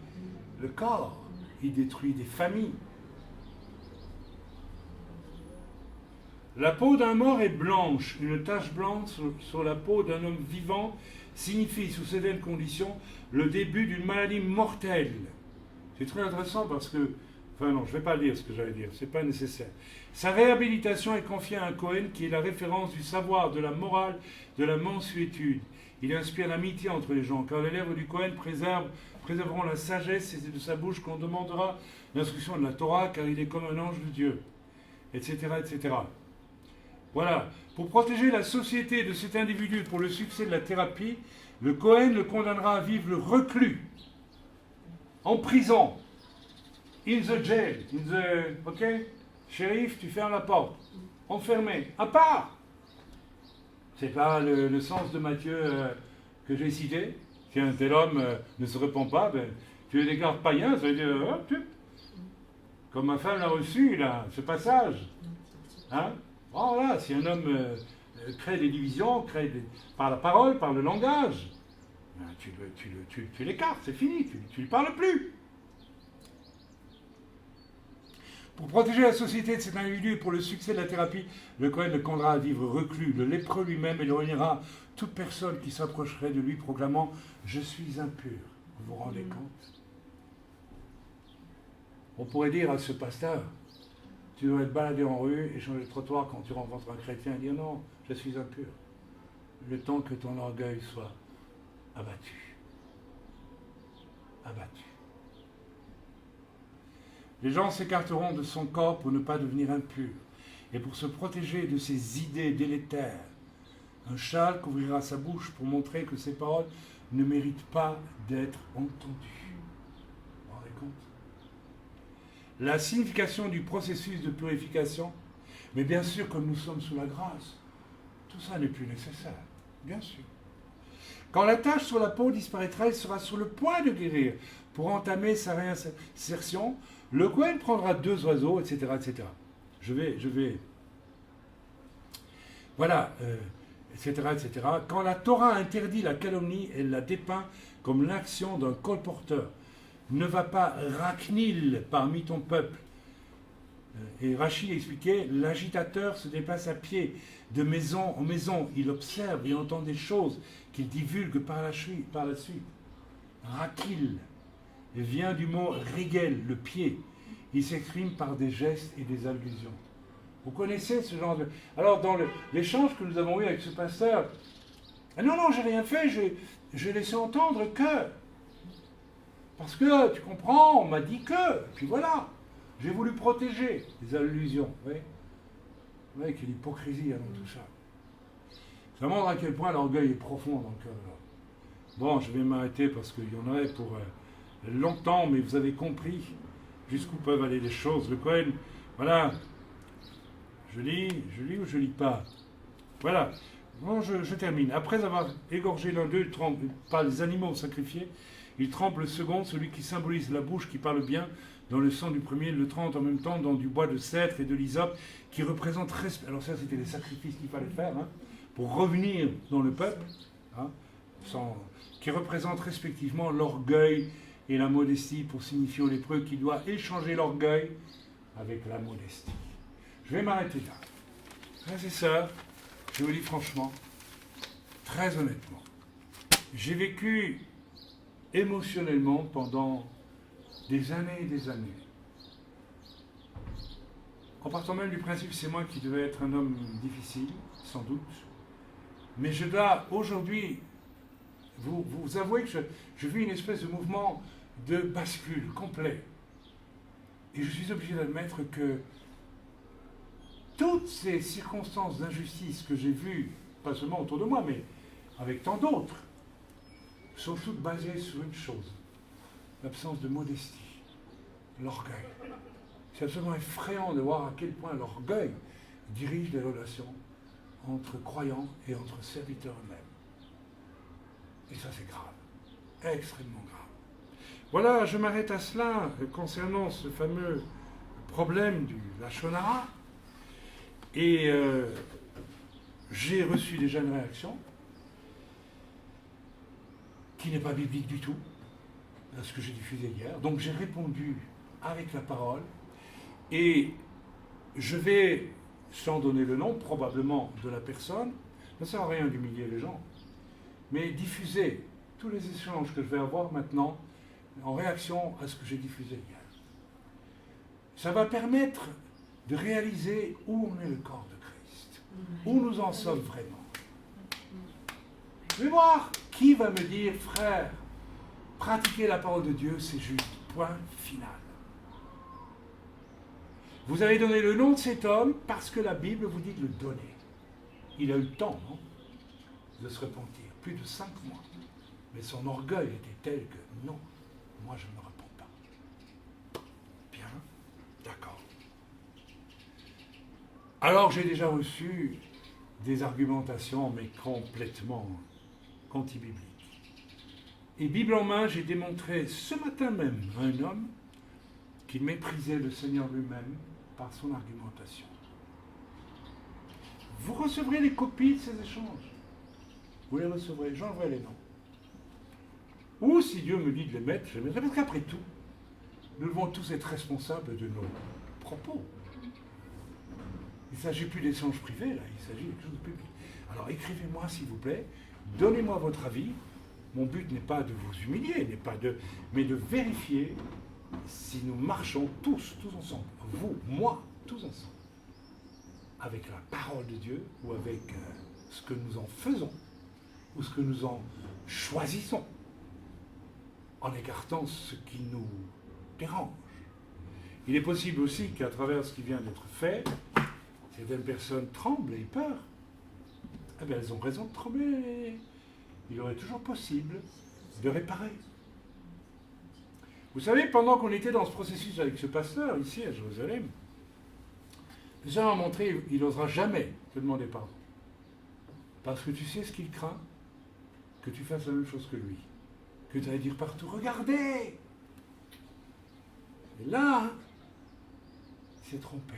le corps, il détruit des familles. La peau d'un mort est blanche. Une tache blanche sur la peau d'un homme vivant signifie, sous certaines conditions, le début d'une maladie mortelle. C'est très intéressant parce que... Enfin non, je ne vais pas lire ce que j'allais dire, ce n'est pas nécessaire. Sa réhabilitation est confiée à un Cohen qui est la référence du savoir, de la morale, de la mansuétude. Il inspire l'amitié entre les gens, car les lèvres du Cohen préserveront la sagesse et c'est de sa bouche qu'on demandera l'instruction de la Torah, car il est comme un ange de Dieu, etc., etc. Voilà. Pour protéger la société de cet individu pour le succès de la thérapie, le Cohen le condamnera à vivre reclus, en prison, in the jail, ok? Shérif, tu fermes la porte, enfermé, à part. C'est pas le sens de Matthieu que j'ai cité. Si un tel homme ne se repent pas, ben, tu es déclares païen, ça veut dire, comme ma femme l'a reçu, là, ce passage. Hein? Voilà, si un homme crée des divisions, par la parole, par le langage, ben, tu l'écartes, c'est fini, tu ne lui parles plus. Pour protéger la société de cet individu et pour le succès de la thérapie, le Cohen le condamnera à vivre reclus. Le lépreux lui-même éloignera toute personne qui s'approcherait de lui, proclamant « Je suis impur ». Vous vous rendez compte? On pourrait dire à ce pasteur, tu dois être baladé en rue, échanger le trottoir quand tu rencontres un chrétien et dire non, je suis impur. Le temps que ton orgueil soit abattu. Abattu. Les gens s'écarteront de son corps pour ne pas devenir impurs et pour se protéger de ses idées délétères. Un châle couvrira sa bouche pour montrer que ses paroles ne méritent pas d'être entendues. Vous vous rendez compte? La signification du processus de purification, mais bien sûr, comme nous sommes sous la grâce, tout ça n'est plus nécessaire, bien sûr. Quand la tache sur la peau disparaîtra, il sera sur le point de guérir. Pour entamer sa réinsertion, le Cohen prendra 2 oiseaux, etc., etc. Je vais... Voilà, etc., etc. Quand la Torah interdit la calomnie, elle la dépeint comme l'action d'un colporteur. Ne va pas racnil parmi ton peuple. Et Rachid expliquait, l'agitateur se déplace à pied de maison en maison. Il observe et entend des choses qu'il divulgue par la suite. Rakil vient du mot rigel, le pied. Il s'exprime par des gestes et des allusions. Vous connaissez ce genre de... Alors, dans l'échange que nous avons eu avec ce pasteur, ah non, j'ai rien fait, j'ai laissé entendre que... Parce que, tu comprends, on m'a dit que... Et puis voilà, j'ai voulu protéger les allusions. Vous voyez quelle hypocrisie dans tout ça. Ça montre à quel point l'orgueil est profond dans le cœur de l'homme. Bon, je vais m'arrêter parce qu'il y en aurait pour longtemps, mais vous avez compris jusqu'où peuvent aller les choses. Le Cohen, voilà, je lis ou je lis pas. Voilà, bon, je termine. Après avoir égorgé l'un d'eux, par les animaux sacrifiés, il trempe le second, celui qui symbolise la bouche qui parle bien, dans le sang du premier, il le trempe en même temps dans du bois de cèdre et de l'hysope, qui représente... Alors ça, c'était les sacrifices qu'il fallait faire, pour revenir dans le peuple, qui représentent respectivement l'orgueil et la modestie, pour signifier aux lépreux qu'il doit échanger l'orgueil avec la modestie. Je vais m'arrêter là. Frères et sœurs, je vous dis franchement, très honnêtement, j'ai vécu émotionnellement pendant des années et des années en partant même du principe que c'est moi qui devais être un homme difficile, sans doute, mais je dois aujourd'hui vous avouer que je vis une espèce de mouvement de bascule complet. Et je suis obligé d'admettre que toutes ces circonstances d'injustice que j'ai vues, pas seulement autour de moi, mais avec tant d'autres, sont toutes basées sur une chose, l'absence de modestie, l'orgueil. C'est absolument effrayant de voir à quel point l'orgueil dirige les relations entre croyants et entre serviteurs eux-mêmes. Et ça, c'est grave, extrêmement grave. Voilà, je m'arrête à cela concernant ce fameux problème de la shonara. Et j'ai reçu déjà une réaction qui n'est pas biblique du tout, à ce que j'ai diffusé hier. Donc j'ai répondu avec la parole. Et je vais, sans donner le nom, probablement de la personne, ça ne sert à rien d'humilier les gens, mais diffuser tous les échanges que je vais avoir maintenant en réaction à ce que j'ai diffusé hier. Ça va permettre de réaliser où on est le corps de Christ, où nous en sommes vraiment. Je vais voir qui va me dire, frère, pratiquer la parole de Dieu, c'est juste, point final. Vous avez donné le nom de cet homme parce que la Bible vous dit de le donner. Il a eu le temps, non, de se repentir, plus de 5 mois. Mais son orgueil était tel que non, moi je ne me repens pas. Bien, d'accord. Alors j'ai déjà reçu des argumentations, mais complètement anti-bibliques. Et Bible en main, j'ai démontré ce matin même à un homme qui méprisait le Seigneur lui-même par son argumentation. Vous recevrez les copies de ces échanges. Vous les recevrez, j'enverrai les noms. Ou si Dieu me dit de les mettre, je les mettrai, parce qu'après tout, nous devons tous être responsables de nos propos. Il ne s'agit plus d'échanges privés, là, il s'agit de quelque chose de public. Alors écrivez-moi, s'il vous plaît, donnez-moi votre avis. Mon but n'est pas de vous humilier, mais de vérifier si nous marchons tous ensemble, vous, moi, tous ensemble, avec la parole de Dieu ou avec ce que nous en faisons ou ce que nous en choisissons, en écartant ce qui nous dérange. Il est possible aussi qu'à travers ce qui vient d'être fait, certaines personnes tremblent et peur. Eh bien, elles ont raison de trembler. Il aurait toujours possible de réparer. Vous savez, pendant qu'on était dans ce processus avec ce pasteur, ici à Jérusalem, le Seigneur m'a montré, il n'osera jamais te demander pardon. Parce que tu sais ce qu'il craint, que tu fasses la même chose que lui. Que tu ailles dire partout, regardez. Et là, il s'est trompé.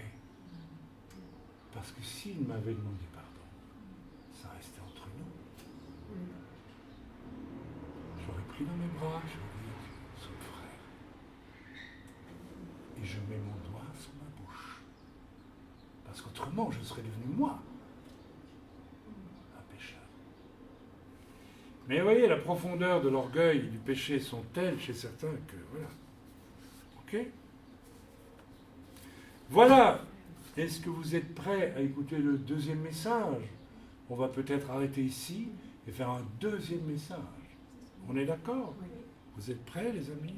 Parce que s'il m'avait demandé pardon, ça restait entre nous. Je l'aurais pris dans mes bras, je lui ai dit, son frère. Et je mets mon doigt sur ma bouche. Parce qu'autrement, je serais devenu moi, un pécheur. Mais vous voyez, la profondeur de l'orgueil et du péché sont telles chez certains que, voilà. Ok ? Voilà. Est-ce que vous êtes prêts à écouter le deuxième message ? On va peut-être arrêter ici et faire un deuxième message. On est d'accord ? Vous êtes prêts, les amis ?